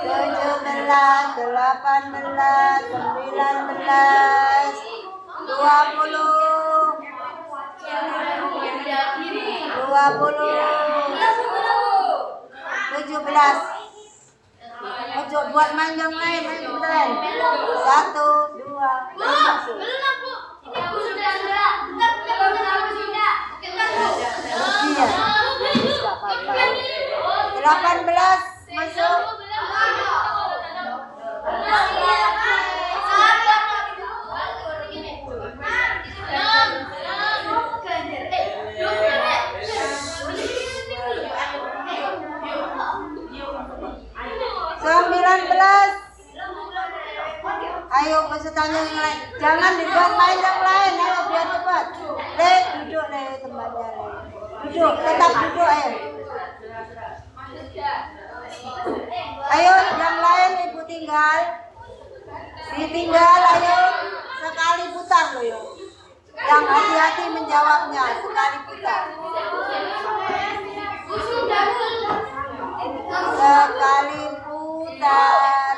Speaker 1: 17, 18, 19, 20, 17. Ojo buat main yang lain, main beneran. 1, 2, masuk. Iya. 18 masuk. Ayo pesertanya yang lain. Jangan dibuat main yang lain, ayo biar cepat. Duduk temannya. Duduk, tetap duduk ayo. Ayo yang lain ibu tinggal. Ditinggal ayo. Sekali putar loh yuk. Yang hati-hati menjawabnya, sekali putar. Sekali putar.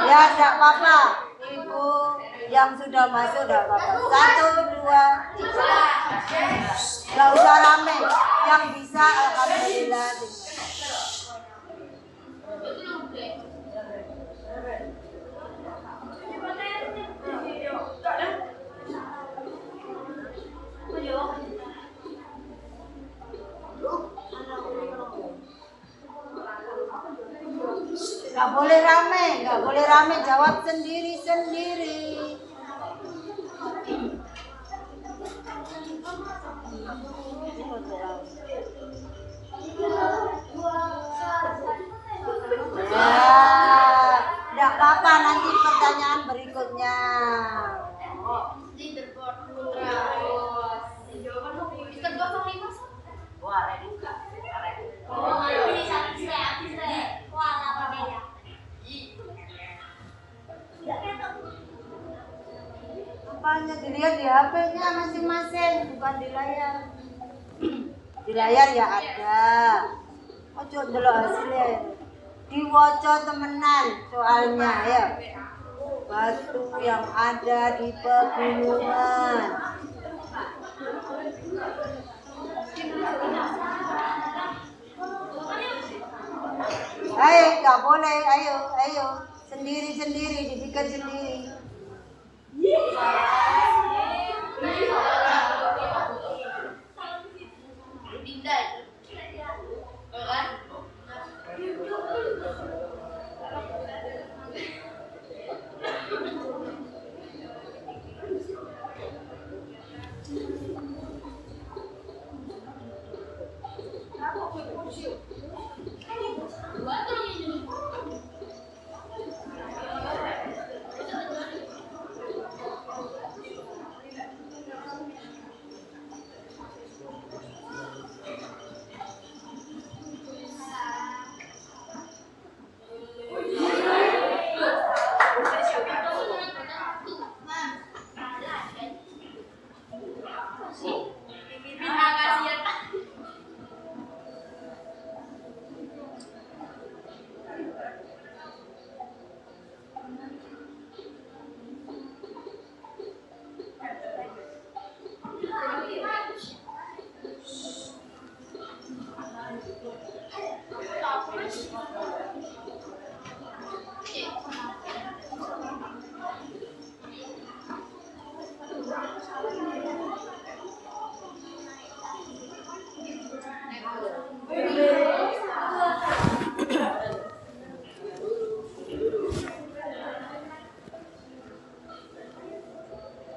Speaker 1: Ya, tidak apa-apa. Ibu yang sudah masuk tidak apa-apa. 1, 2, 3. Tidak usah rame. Yang bisa, alhamdulillah. Nggak boleh rame, jawab sendiri-sendiri. Ya, nggak apa-apa nanti pertanyaan berikutnya. Apanya dilihat di HP-nya masing-masing, bukan di layar. Di layar ya ada. Ojo dulu hasilnya. Diwaca temenan soalnya ya. Batu yang ada di pegunungan. Ayo, nggak boleh. Ayo. Sendiri-sendiri, dipikir sendiri.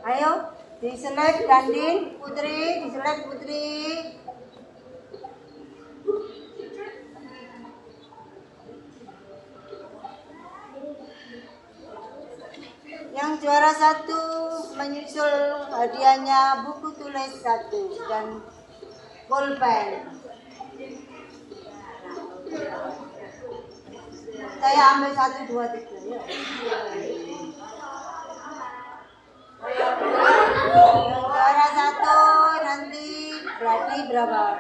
Speaker 1: Ayo, diselek Dandin, Putri, diselek Putri. Juara 1 menyusul hadiahnya buku tulis 1 dan pulpen. Saya ambil 1, 2, 3 ya. Juara 1 nanti berarti berapa?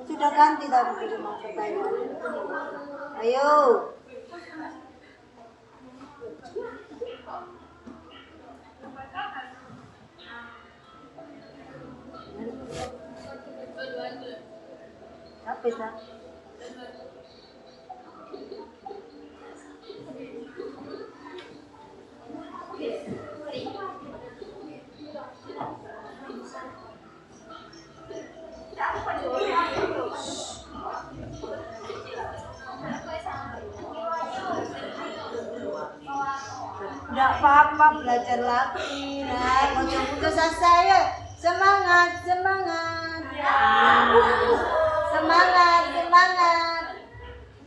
Speaker 1: Sudah ganti tapi di rumah pertanyaan. Ayo. Apa sih? Tidak apa-apa, belajar lagi. Nah, mau putus asa ya. Semangat, semangat. Semangat, semangat.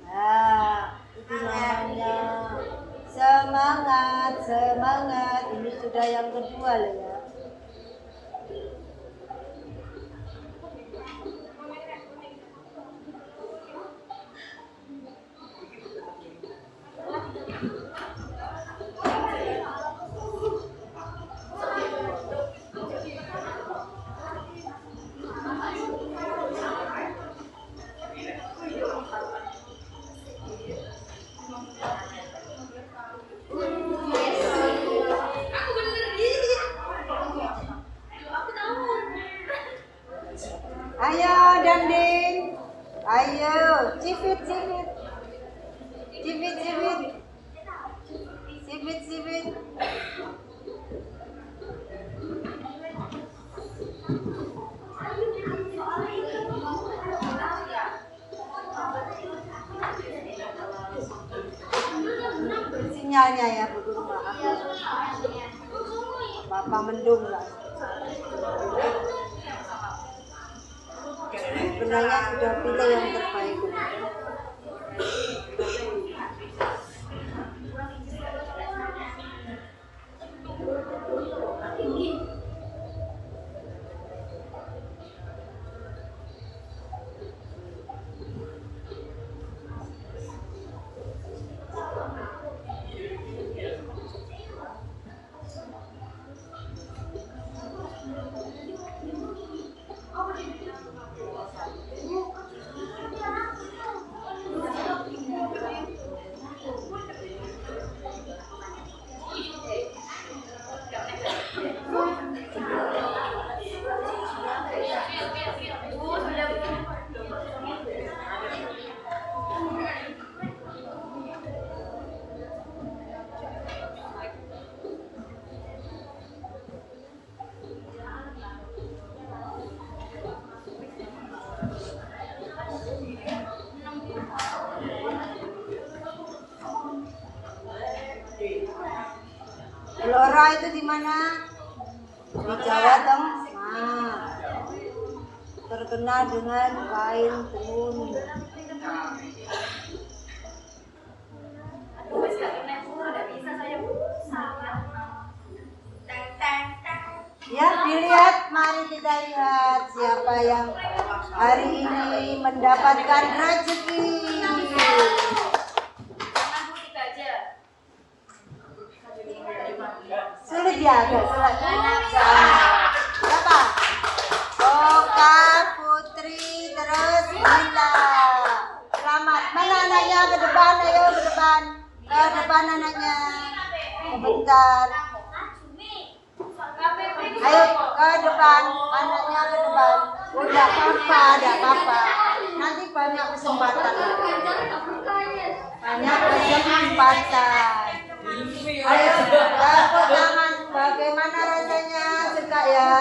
Speaker 1: Nah, itu namanya semangat, semangat. Ini sudah yang kedua loh ya. Ayo Dandin, ayo cipit cipit, cipit cipit, cipit cipit. Sinyalnya ya Bu Guru, maaf. Bapak mendung lah. Sebenarnya sudah pilih yang terbaik. Blora itu di mana? Di Jawa Tengah. Terkenal dengan kain tenun. Ya, dilihat, mari kita lihat siapa yang hari ini mendapatkan rezeki. Sulit ya, agak sulit. Siapa? Oka, Putri, terus Bila. Selamat. Mana anaknya? Ke depan, ayo ke depan. Ke depan anaknya. Sebentar. Ayo ke depan, anaknya ke depan. Udah apa-apa, ada apa-apa. Nanti banyak kesempatan. Banyak kesempatan. Ayo, tepuk tangan. Bagaimana rasanya? Suka ya?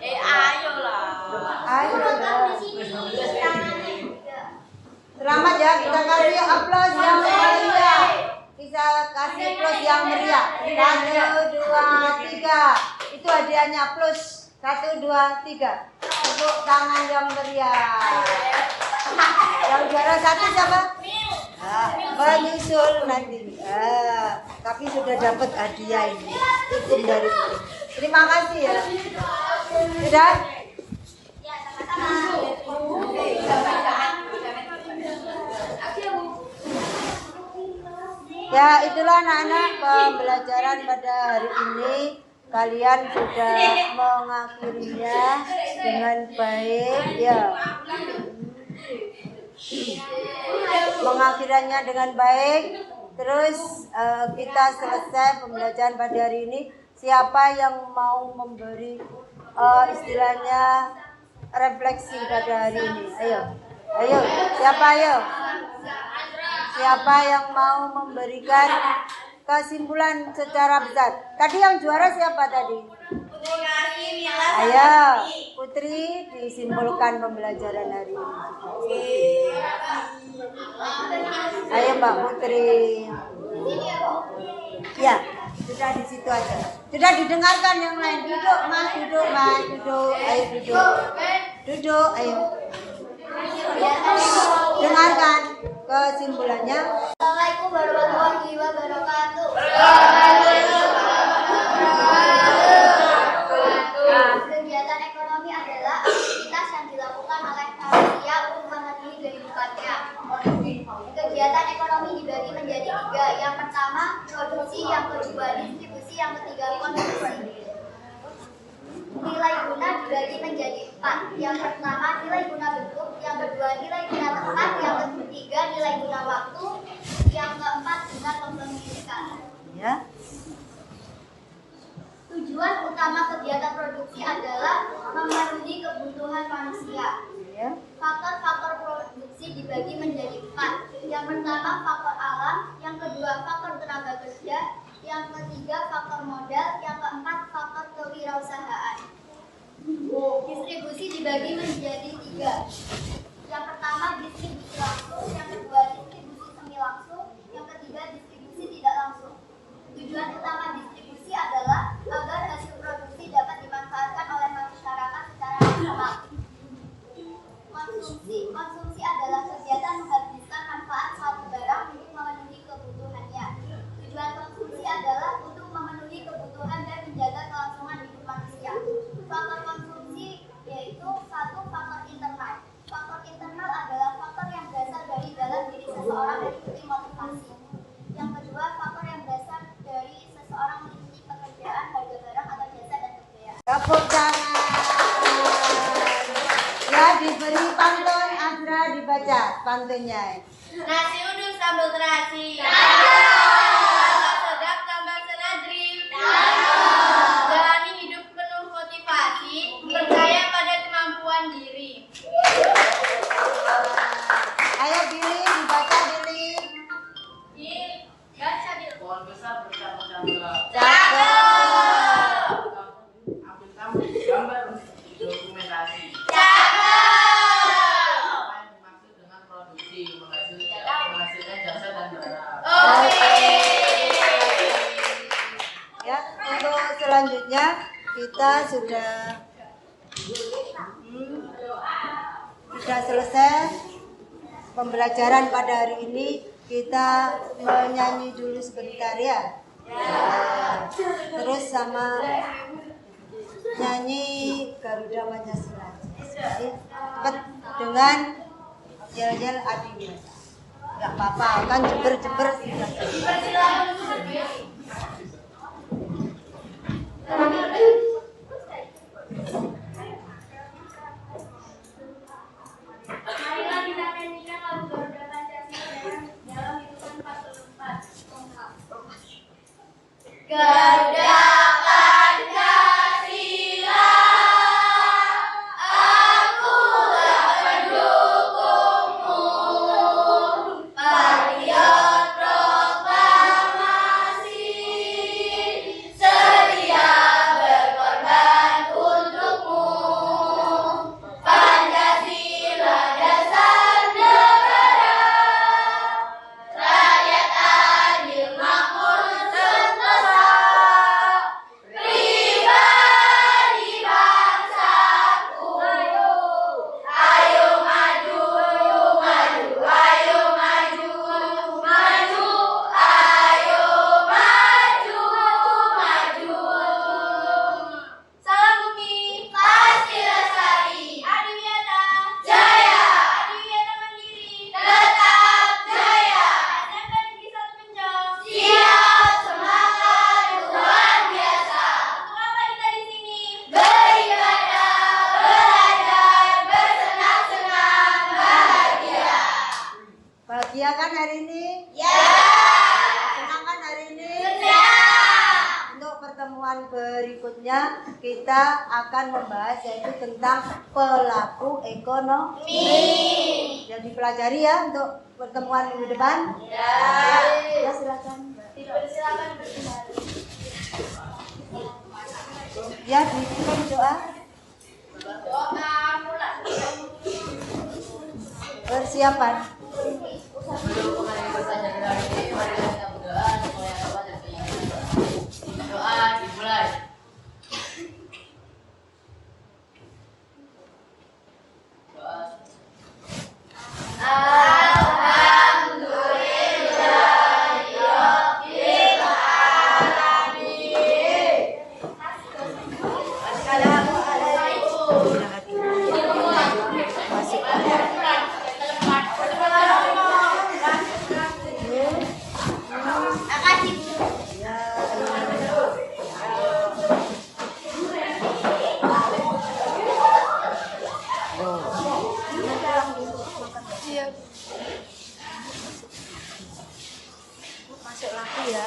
Speaker 3: Ayolah.
Speaker 1: Ayolah. Selamat ya, kita kasih aplaus yang meriah. Kita kasih aplaus yang meriah. 1, 2, 3. Itu hadiahnya aplaus. 1, 2, 3. Tepuk tangan yang meriah. Yang juara 1 siapa? Menyusul nanti. tapi sudah dapat hadiah ini. Hukum dari itu. Terima kasih ya. Sudah? Ya, itulah anak-anak pembelajaran pada hari ini. Kalian sudah mengakhirinya dengan baik ya. Mengakhirinya dengan baik. Terus kita selesai pembelajaran pada hari ini. Siapa yang mau memberi istilahnya refleksi pada hari ini? Ayo, ayo, siapa ayo? Siapa yang mau memberikan kesimpulan secara besar? Tadi yang juara siapa tadi? Ayo, Putri disimpulkan pembelajaran hari ini. Ayo Mbak Putri. Ya, sudah di situ aja. Sudah didengarkan yang lain. Duduk Mas, duduk Mas, duduk. Ayo duduk. Duduk, ayo. Dengarkan kesimpulannya.
Speaker 5: Assalamualaikum warahmatullahi wabarakatuh. Kegiatan ekonomi adalah aktivitas yang dilakukan oleh manusia untuk memenuhi kehidupannya. Kegiatan ekonomi dibagi menjadi 3. Yang pertama, produksi, yang kedua, distribusi, yang ketiga, konsumsi. Nilai guna dibagi menjadi 4. Yang pertama, nilai guna bentuk, yang kedua, nilai guna tempat, yang ketiga, nilai guna waktu, yang keempat, guna kepemilikan.
Speaker 1: Ya.
Speaker 5: Tujuan utama kegiatan produksi adalah memenuhi kebutuhan manusia.
Speaker 1: Ya.
Speaker 5: Faktor-faktor produksi dibagi menjadi 4. Yang pertama, faktor alam, yang kedua, faktor tenaga kerja, yang ketiga, faktor modal, yang keempat, faktor kewirausahaan. Distribusi dibagi menjadi 3. Yang pertama, distribusi langsung, yang kedua, distribusi semi langsung, yang ketiga, distribusi tidak langsung. Tujuan utama distribusi adalah agar hasil produksi dapat dimanfaatkan oleh masyarakat secara maksimal. Konsumsi adalah kegiatan menghabiskan manfaat suatu barang untuk memenuhi kebutuhannya. Tujuan konsumsi adalah untuk memenuhi kebutuhan dan menjaga kelangsungan hidup manusia. Faktor konsumsi yaitu 1. Faktor internal. Faktor internal adalah faktor yang berasal dari dalam diri seseorang mengikuti motivasi. Yang kedua, faktor yang berasal dari seseorang mengikuti pekerjaan, harga barang atau jasa dan kebudayaan.
Speaker 1: Tepuk tangan. Ya, diberi pantun. Azra dibaca pantunnya.
Speaker 5: Nasi uduk sambal terasi. Sedap tambah senadri. Jalani hidup penuh motivasi, percaya pada kemampuan diri.
Speaker 1: Ayo Billy dibaca Billy.
Speaker 5: Baca di
Speaker 3: Pohon besar bercabang-cabang.
Speaker 1: Cakep.
Speaker 3: Ambil gambar dokumentasi. Apa yang dimaksud dengan produksi, menghasilkan jasa dan barang.
Speaker 1: Ya, untuk selanjutnya kita sudah selesai pembelajaran pada hari ini. Kita menyanyi dulu sebentar ya. Terus sama nyanyi Garuda Pancasila. Cepat dengan yel-yel Adiwiyasa. Gak apa-apa, kan jeber-jeber
Speaker 5: Marilah kita nyanyikan lagu Garuda Pancasila dalam hitungan 44. Garuda Pancasila, akulah pendukungmu. Patriot proklamasi, sedia berkontestasi.
Speaker 1: Bahagia kan hari ini? Ya. Senang kan hari ini? Ya. Untuk pertemuan berikutnya kita akan membahas yaitu tentang pelaku ekonomi. Yang dipelajari ya untuk pertemuan minggu depan? Ya. Ya silakan.
Speaker 5: Silakan
Speaker 1: Ya, ditutup doa. Persiapan.
Speaker 3: Sebelum kembali belajar hari ini, mari kita berdoa supaya dapat dan keinginan. Doa dimulai. Doa.
Speaker 1: Masuk lagi ya.